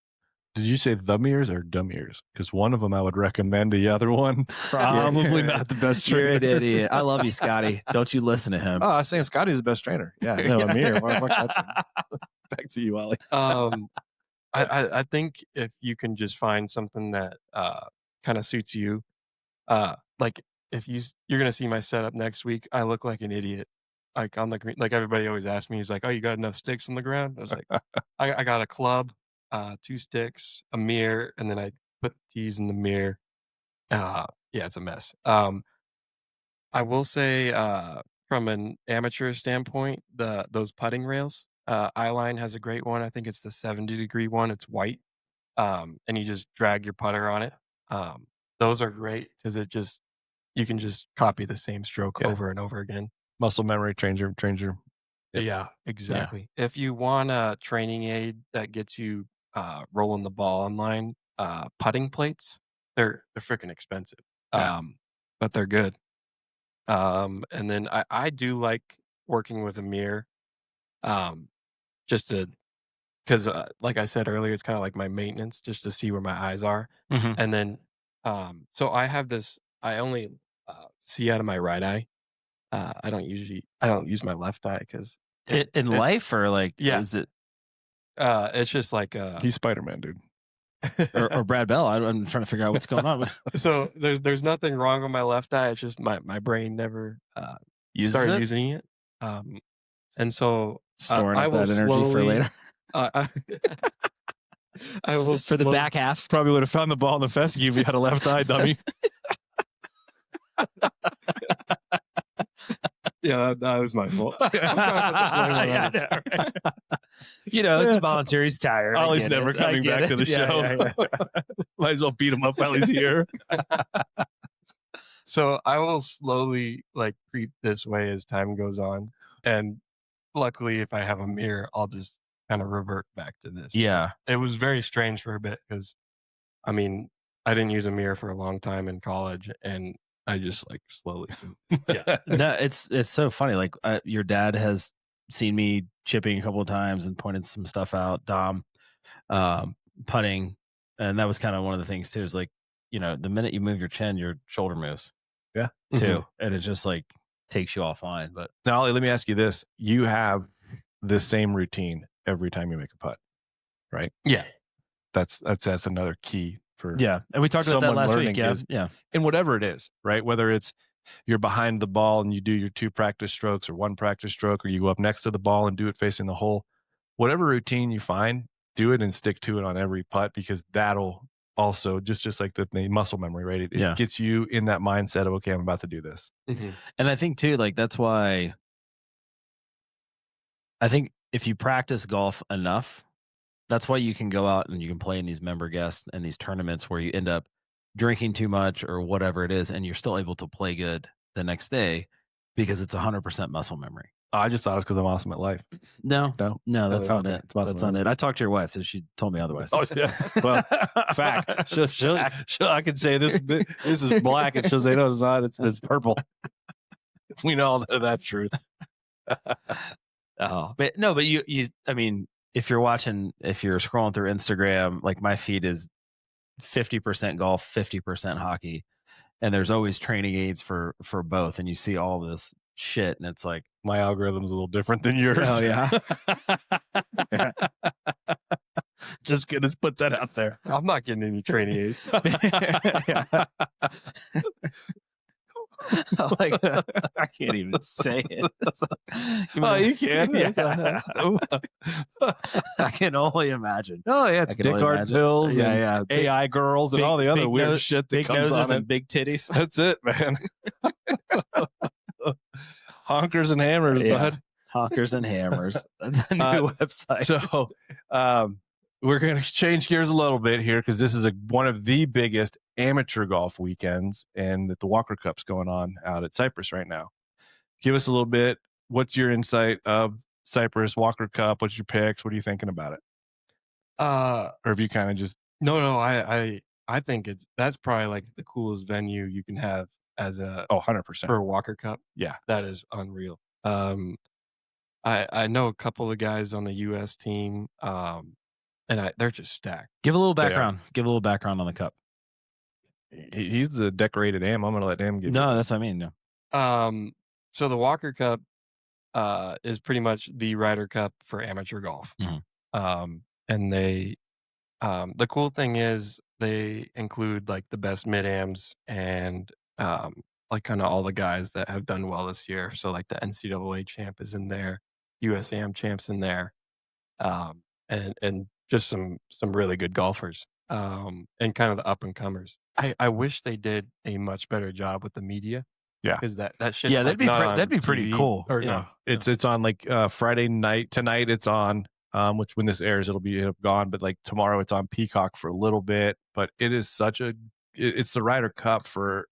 Did you say the mirrors or dumb ears? Because one of them I would recommend, the other one probably not the best trainer.
You're an idiot. I love you, Scotty. Don't you listen to him.
Oh, I was saying Scotty's the best trainer. Yeah, no, a mirror. Back to you, Ollie.
I think if you can just find something that kind of suits you, like if you're gonna see my setup next week, I look like an idiot, like on the green. Like everybody always asks me, he's like, "Oh, you got enough sticks on the ground?" I was like, I got a club, 2 sticks, a mirror, and then I put the tees in the mirror. Yeah, it's a mess. I will say, from an amateur standpoint, those putting rails, Eyeline has a great one. I think it's the 70-degree one. It's white, and you just drag your putter on it. Those are great because you can just copy the same stroke over and over again.
Muscle memory, trainer. Yep.
Yeah, exactly. If you want a training aid that gets you rolling the ball online, putting plates, they're freaking expensive,
Yeah.
but they're good. And then I do like working with a mirror, just to because like I said earlier, it's kind of like my maintenance just to see where my eyes are.
Mhm.
And then, so I have this, I only see out of my right eye. I don't use my left eye because
In
it's,
life, or like,
yeah,
is it
it's just like,
He's Spider-Man, dude.
or Brad Bell? I'm trying to figure out what's going on.
so there's nothing wrong with my left eye. It's just my brain never
Uses
started
it,
using it. And so
storing
I
up
will
that energy for
slowly,
later
I I will
for the back half.
Probably would have found the ball in the fescue if you had a left eye, dummy.
Yeah, that was my fault. I'm trying to put the blame on
Yeah,
others.
I know. You know, it's volunteer. He's tired. I
Ollie's
get
never
it. I
coming
get
back to
it.
the
Yeah,
show.
yeah, yeah.
Might as well beat him up while he's here.
So I will slowly like creep this way as time goes on. And luckily, if I have a mirror, I'll just kind of revert back to this.
Yeah.
It was very strange for a bit because, I mean, I didn't use a mirror for a long time in college, and I just like slowly.
Yeah. No, it's so funny. Like, your dad has seen me chipping a couple of times and pointed some stuff out. Dom, putting, and that was kind of one of the things too. Is like, you know, the minute you move your chin, your shoulder moves.
Yeah.
Too, and it just like takes you offline. But
Now, Ollie, let me ask you this. You have the same routine every time you make a putt, right?
Yeah.
That's another key for
yeah, and we talked about that
someone
last week.
learning
Yeah,
is-
yeah,
and whatever it is, right? Whether it's you're behind the ball and you do your 2 practice strokes or 1 practice stroke, or you go up next to the ball and do it facing the hole, whatever routine you find, do it and stick to it on every putt, because that'll also just like the muscle memory, right? It
Yeah.
gets you in that mindset of, okay, I'm about to do this.
and I think too, like that's why I think if you practice golf enough, that's why you can go out and you can play in these member guests and these tournaments where you end up drinking too much or whatever it is, and you're still able to play good the next day because it's 100% muscle memory.
I just thought it was because I'm awesome at life.
No,
No,
that's
Oh,
not
okay.
it.
It's muscle
That's not
memory.
it. I talked to your wife, so she told me otherwise.
Oh yeah. Well, fact. I can say this. This is black, and she'll say no, it's not. It's purple. We know all that truth.
Oh, but no, but you. I mean, if you're scrolling through Instagram, like my feed is 50% golf, 50% hockey, and there's always training aids for both, and you see all this shit, and it's like,
My algorithm's a little different than yours.
oh yeah,
Just gonna put that out there.
I'm not getting any training aids.
like I can't even say it.
Oh, you can.
Yeah. I can only imagine.
Oh yeah, it's
I can
dick
only
art
imagine.
pills
Yeah,
and
yeah. Big-
AI girls and
big-
all the other
big
weird
nose-
shit that
big
comes
noses
on
and
it.
big titties.
That's it, man. Honkers and hammers,
Yeah.
bud.
Hawkers and hammers. That's a new website.
So we're going to change gears a little bit here, because this is one of the biggest amateur golf weekends, and that the Walker Cup's going on out at Cypress right now. Give us a little bit. What's your insight of Cypress Walker Cup? What's your picks? What are you thinking about it? Or have you kind of just...
No, I think that's probably like the coolest venue you can have as a
100%.
for a Walker Cup.
Yeah.
That is unreal. I know a couple of guys on the US team, and they're just stacked.
Give a little background. Give a little background on the cup.
He's the decorated am. I'm going to let him give
No, that's what I mean. No.
So the Walker Cup is pretty much the Ryder Cup for amateur golf.
Mhm.
And they the cool thing is they include like the best mid-ams and like kind of all the guys that have done well this year. So like the NCAA champ is in there, USAM champs in there, and just some really good golfers, and kind of the up and comers. I wish they did a much better job with the media.
Yeah.
because that shit's
Yeah,
like
that'd be pretty
TV.
cool.
Or
Yeah.
no,
It's on like Friday night. Tonight it's on, which when this airs, it'll be gone. But like tomorrow it's on Peacock for a little bit. But it is it's the Ryder Cup for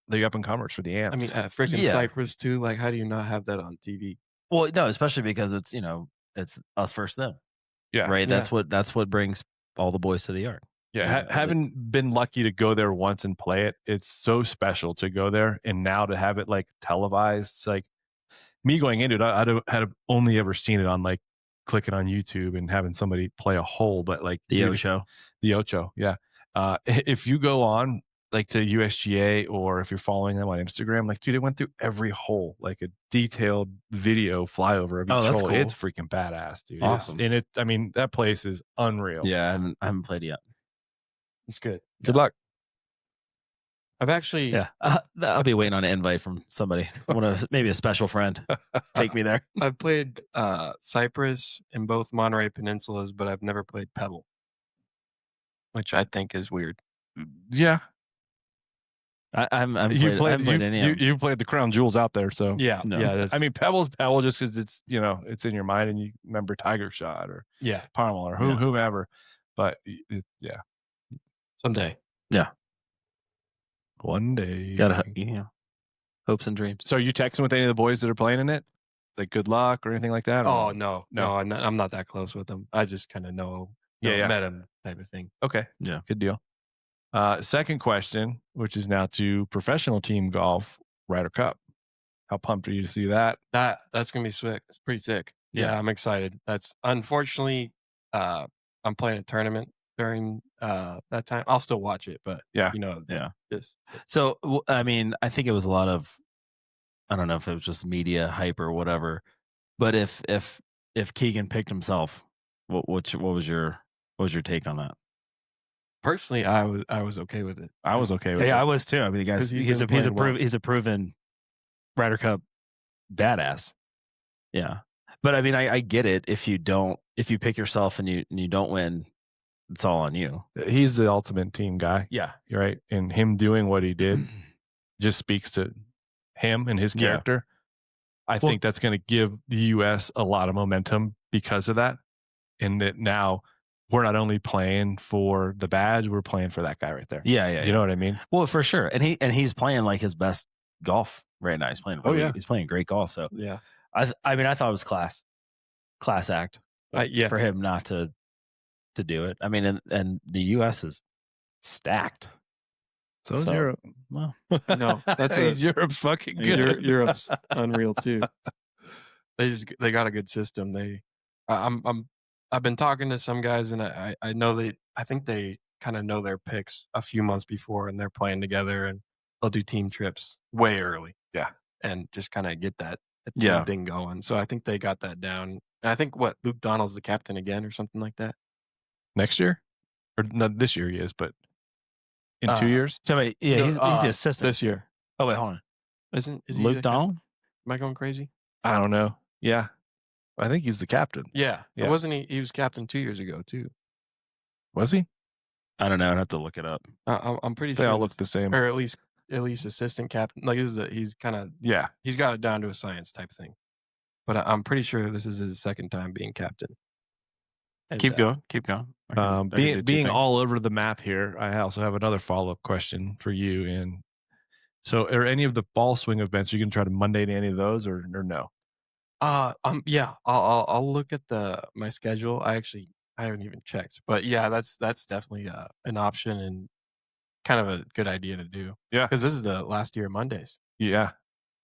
the up and comers, for the amps.
I mean, freaking
Yeah.
Cyprus too. Like, how do you not have that on TV?
Well, no, especially because it's it's us versus them.
yeah,
Right.
Yeah.
That's what brings all the boys to the yard.
yeah.
Yeah,
Having been lucky to go there once and play it, it's so special to go there, and now to have it like televised. It's like me going into it, I'd have only ever seen it on like clicking on YouTube and having somebody play a hole, but like
The
dude,
Ocho.
the Ocho, yeah. If you go on like to USGA or if you're following them on Instagram, like dude, it went through every hole, like a detailed video flyover of
Oh,
each
that's
hole.
cool.
It's freaking badass, dude.
Awesome.
I mean, that place is unreal.
Yeah, I haven't played it yet.
It's good.
Good luck.
I've actually
Yeah, I'll be waiting on an invite from somebody. Maybe a special friend. Take me there.
I've played Cypress in both Monterey Peninsulas, but I've never played Pebble, which I think is weird.
Yeah.
I haven't played any of them.
You've played the crown jewels out there, so
Yeah,
No.
yeah. That's,
I mean, Pebble's Pebble just because it's it's in your mind and you remember Tiger Shot or
yeah.
Parmel or
Yeah.
whomever. But yeah,
Someday.
Yeah,
one day.
gotta hopes and dreams.
So are you texting with any of the boys that are playing in it? Like good luck or anything like that?
Oh
or
no,
No.
I'm not that close with them. I just kind of know,
Yeah.
met him type of thing.
Okay.
Yeah.
Good deal. Second question, which is now to professional team golf Ryder Cup. How pumped are you to see that?
That's gonna be sick. It's pretty sick. Yeah, I'm excited. That's unfortunately, I'm playing a tournament during that time. I'll still watch it, but
Yeah.
Yeah.
just
So I mean, I think it was a lot of, I don't know if it was just media hype or whatever, but if Keegan picked himself, what was your take on that?
personally, I was okay with it.
I was okay with it.
Yeah, I was too. I mean, the guy's
'Cause he's been playing well.
he's a proven Ryder Cup badass. Yeah, but I mean, I get it. If you pick yourself and you don't win, it's all on you.
He's the ultimate team guy,
Yeah,
right? And him doing what he did just speaks to him and his
Yeah.
character. I think that's going to give the U.S. a lot of momentum because of that. And that now we're not only playing for the badge, we're playing for that guy right there.
Yeah.
You know what I mean?
Well, for sure, and he's playing like his best golf right now. He's playing. He's playing great golf. So
Yeah,
I mean, I thought it was class act.
yeah.
For him not to do it. I mean, and the U.S. is stacked.
So is Europe.
Well,
No, that's
Europe's fucking good.
Europe's unreal too. They got a good system. I've been talking to some guys and I know I think they kind of know their picks a few months before and they're playing together and they'll do team trips way early.
Yeah.
And just kind of get that team thing going. So I think they got that down. And I think Luke Donald's the captain again or something like that.
Next year? Or not this year he is, but in 2 years?
so wait, yeah, he's the assistant
This year.
Oh wait, hold on.
Is he
Luke
the
Donald?
Am I going crazy?
I don't know. Yeah. I think he's the captain.
Yeah.
Yeah.
Wasn't he? He was captain 2 years ago too.
Was he?
I don't know. I'd have to look it up.
I'm pretty
They
sure.
all look the same.
Or at least assistant captain. Like he's kind of
Yeah.
he's got it down to a science type thing. But I'm pretty sure this is his second time being captain. And,
Keep going. I can do two
Being
things.
all over the map here, I also have another follow-up question for you. And so are any of the ball swing events, are you going to try to Monday to any of those or no?
Yeah, I'll look at my schedule. I haven't even checked, but yeah, that's definitely an option and kind of a good idea to do.
Yeah.
because this is the last year of Mondays.
Yeah.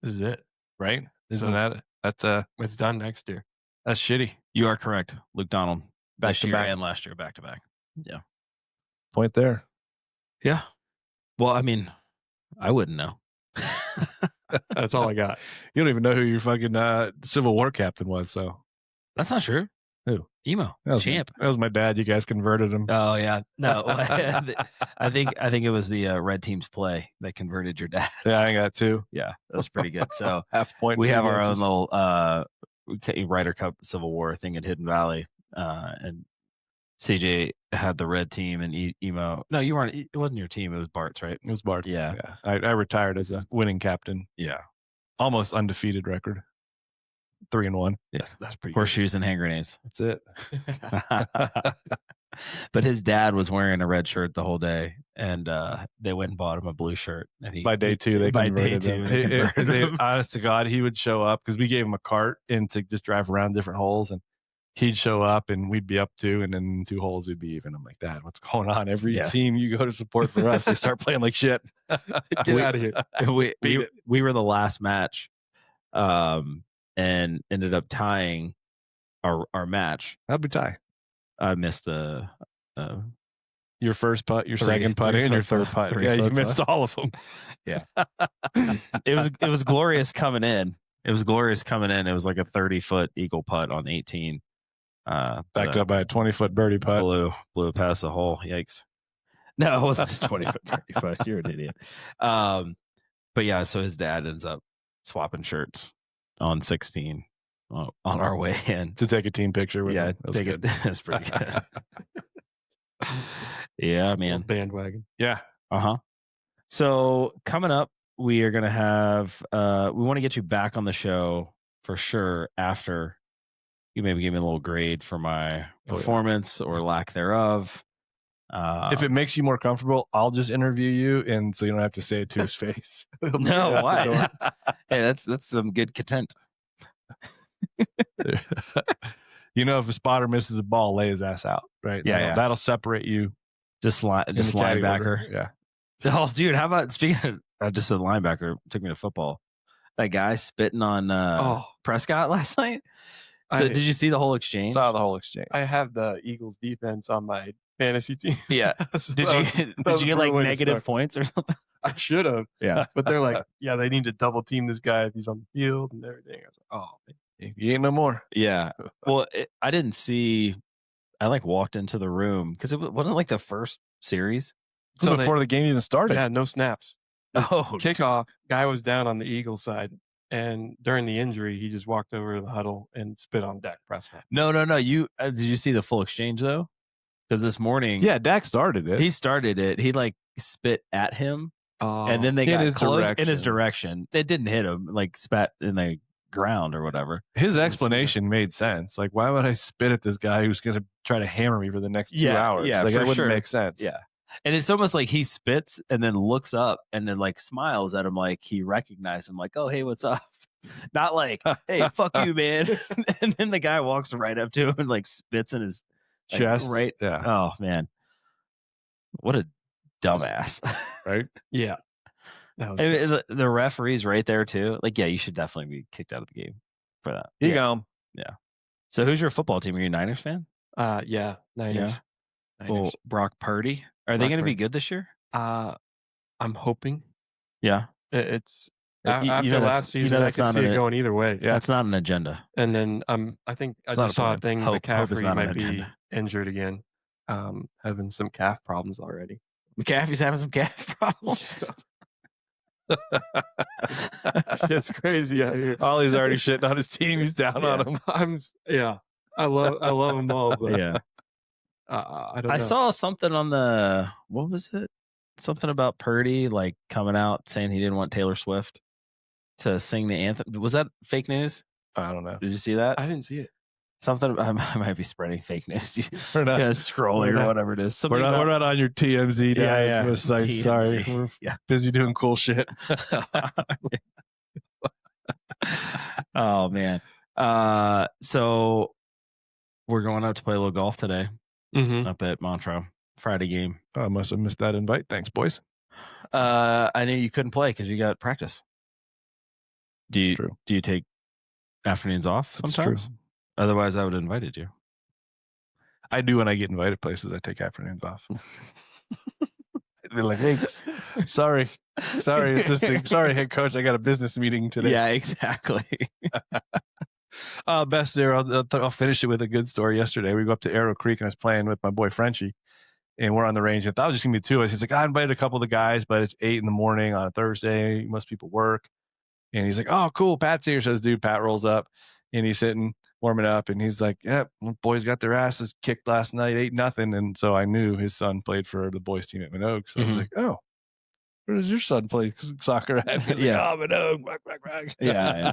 This is it.
Right? Isn't
So-
that's
It's done next year.
shitty.
You are correct. Luke Donald.
Back
This
to
year
back.
and last year, back to back. Yeah.
Point there.
Yeah. Well, I mean, I wouldn't know.
That's all I got.
You don't even know who your fucking Civil War captain was, so
That's not true.
Who?
Emo.
that was
Champ.
That was my dad. You guys converted him.
Oh yeah. No. I think it was the red team's play that converted your dad.
Yeah, I got two.
Yeah, that was pretty good. So
Half point.
we
for
have
you
our own
guys.
little Ryder Cup Civil War thing at Hidden Valley, and CJ had the red team and Emo. No, you weren't. It wasn't your team. It was Bart's, right?
It was Bart's.
Yeah.
I retired as a winning captain.
Yeah.
Almost undefeated record. 3-1.
That's pretty.
Horseshoes and hand grenades.
That's it.
But his dad was wearing a red shirt the whole day, and they went and bought him a blue shirt. And he
By day two, they
by day
converted
two,
him.
they converted him.
Honest to God, he would show up because we gave him a cart and to just drive around different holes, and he'd show up and we'd be up 2, and then 2 holes we'd be even. I'm like, Dad, what's going on? Every
Yeah.
team you go to support for us, they start playing like shit.
Get out of here.
we were the last match, and ended up tying our match.
That'd be tie.
I missed
Your first putt, your
Three-
second putt,
three
and your
foot
third putt.
three
Yeah, you
foot
missed
putt.
all of them.
Yeah. It was glorious coming in. It was glorious coming in. It was like a 30-foot eagle putt on 18.
Backed up by a 20-foot birdie putt.
Blew past the hole. Yikes. No, it wasn't a 20-foot birdie putt. You're an idiot. But yeah, so his dad ends up swapping shirts on 16 on our way in.
To take a team picture with
Yeah,
him. That's
take
good.
it. That's pretty good. Yeah, man.
Bandwagon.
Yeah.
So coming up, we are going to have, we want to get you back on the show for sure after you maybe give me a little grade for my performance or lack thereof.
If it makes you more comfortable, I'll just interview you, and so you don't have to say it to his face.
No, why? Hey, that's some good content.
If a spotter misses a ball, lay his ass out. Right?
Yeah,
That'll separate you.
Just
in the caddy
linebacker.
order. Yeah.
Oh, dude, how about speaking of just a linebacker? Took me to football. That guy spitting on Prescott last night. So did you see the whole exchange?
Saw the whole exchange.
I have the Eagles defense on my fantasy team.
Yeah. Did you get like negative points or something?
I should have.
Yeah.
But they're like, yeah, they need to double team this guy if he's on the field and everything. I was like, oh, man.
You ain't no more.
Yeah. Well, I didn't see. I like walked into the room because it wasn't like the first series.
So before the game even started.
Yeah, no snaps.
Oh,
Kickoff, guy was down on the Eagles side. And during the injury, he just walked over to the huddle and spit on Dak Prescott.
No. You did you see the full exchange though? Because this morning,
yeah, Dak started it.
He started it. He like spit at him, and then they got close in his direction. It didn't hit him. Like spat in the ground or whatever.
His explanation made sense. Like, why would I spit at this guy who's going to try to hammer me for the next 2 hours?
Yeah,
like,
for
that wouldn't
sure.
make sense.
Yeah. And it's almost like he spits and then looks up and then like smiles at him like he recognized him, like, oh, hey, what's up? Not like, hey, fuck you, man. And then the guy walks right up to him and like spits in his
chest.
Right.
Yeah.
Oh, man. What a dumbass.
Right?
Yeah.
The referee's right there too. Like, yeah, you should definitely be kicked out of the game for that.
You go.
Yeah. So who's your football team? Are you a Niners fan?
Yeah, Niners.
Yeah. Well, Brock Purdy. Are they going to be good this year?
I'm hoping.
Yeah.
It's after last season, I could see it going either way.
Yeah, it's not an agenda.
And then I think I just saw a thing. McCaffrey might be injured again, having some calf problems already.
McCaffrey's having some calf problems.
It's crazy out here.
Ollie's already shitting on his team. He's down on him.
I love them all. But
yeah.
I don't know.
I saw something on what was it? Something about Purdy like coming out saying he didn't want Taylor Swift to sing the anthem. Was that fake news?
I don't know.
Did you see that?
I didn't see it.
Something I might be spreading fake news.
We're not
scrolling or whatever it is.
We're not on your TMZ.
Yeah.
Site.
TMZ.
Sorry, we're busy doing cool shit.
Oh man. So we're going out to play a little golf today up at Montreux. Friday game.
I must have missed that invite. Thanks, boys.
I knew you couldn't play because you got practice. Do you take afternoons off sometimes?
True.
Otherwise, I would have invited you.
I do when I get invited places. I take afternoons off. They're like, hey, sorry, assistant. Sorry, head coach. I got a business meeting today.
Yeah, exactly.
Best there. I'll finish it with a good story. Yesterday, we go up to Arrow Creek and I was playing with my boy Frenchie. And we're on the range. I thought it was just going to be 2 of us. He's like, I invited a couple of the guys, but it's 8 a.m. on a Thursday. Most people work. And he's like, oh, cool. Pat's here. So this dude, Pat, rolls up and he's sitting, warming up. And he's like, yeah, boys got their asses kicked last night, 8-0. And so I knew his son played for the boys team at Minogue. So I was like, oh, where does your son play soccer at? And he's like, oh, Minogue.
Yeah.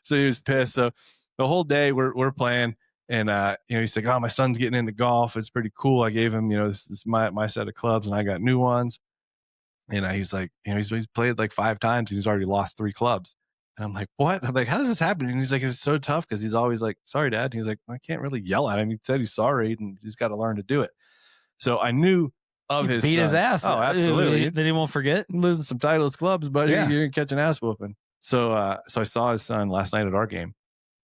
So he was pissed. So the whole day we're playing. And, he's like, oh, my son's getting into golf. It's pretty cool. I gave him, this is my set of clubs and I got new ones. And he's like, he's played like 5 times. And he's already lost 3 clubs. And I'm like, what? I'm like, how does this happen? And he's like, it's so tough because he's always like, sorry, Dad. And he's like, I can't really yell at him. He said he's sorry and he's got to learn to do it. So I knew of his
beat
son.
His ass.
Oh, absolutely.
Then he won't forget.
Losing some Titleist clubs, but
yeah.
You didn't catch an ass whooping. So I saw his son last night at our game.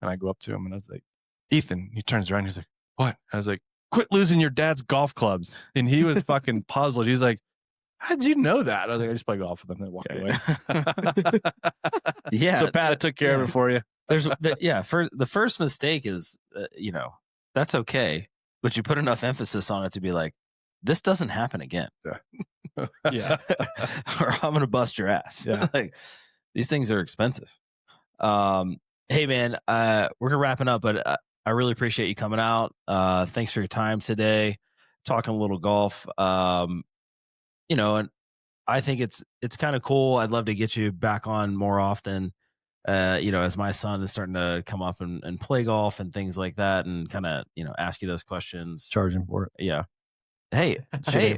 And I go up to him and I was like, Ethan, he turns around. He's like, what? I was like, quit losing your dad's golf clubs. And he was fucking puzzled. He's like, how'd you know that? I was like, I just play golf with them and walk away.
Yeah.
So Pat, I took care of it for you.
For the first mistake is, that's okay. But you put enough emphasis on it to be like, this doesn't happen again.
Yeah.
Or I'm going to bust your ass.
Yeah.
Like, these things are expensive. Hey man, we're wrapping up, but I really appreciate you coming out. Thanks for your time today, talking a little golf. And I think it's kind of cool. I'd love to get you back on more often. As my son is starting to come up and play golf and things like that, and kind of ask you those questions.
Charge him for it.
Yeah. Hey,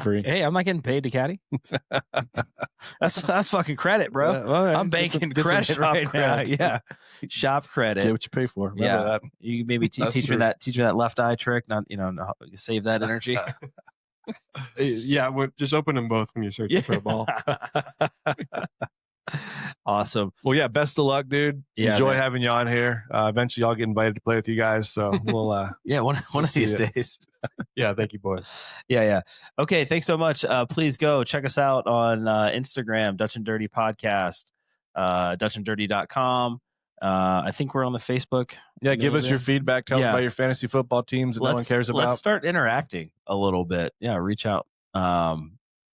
free.
hey, I'm not getting paid to caddy. That's fucking credit, bro. I'm banking credit right now. Yeah, shop credit.
Get what you pay for. Remember that.
You maybe teach me that left eye trick. Not save that energy.
Yeah, just open them both when you search for a ball.
Awesome.
Well, yeah, best of luck, dude.
Yeah,
Enjoy
man.
having you on here. Eventually, I'll get invited to play with you guys. So we'll.
One of these days.
Yeah, thank you, boys.
Yeah. Okay, thanks so much. Please go check us out on Instagram, Dutch and Dirty Podcast, dutchanddirty.com. I think we're on the Facebook.
Yeah, give us your feedback. Tell us about your fantasy football teams that no one cares about.
Let's start interacting a little bit. Yeah, reach out.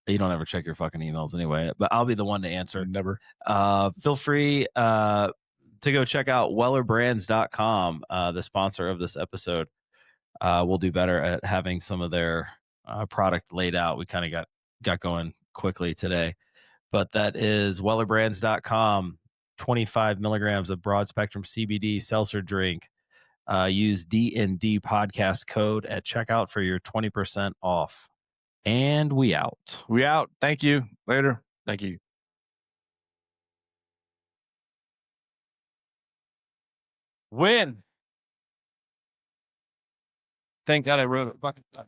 You don't ever check your fucking emails anyway, but I'll be the one to answer.
Never.
Feel free to go check out wellerbrands.com, the sponsor of this episode. We'll do better at having some of their product laid out. We kind of got going quickly today, but that is wellerbrands.com. 25 milligrams of broad spectrum CBD seltzer drink. Use DND podcast code at checkout for your 20% off. And we out.
Thank you. Later.
Thank you.
Win. Thank God I wrote it.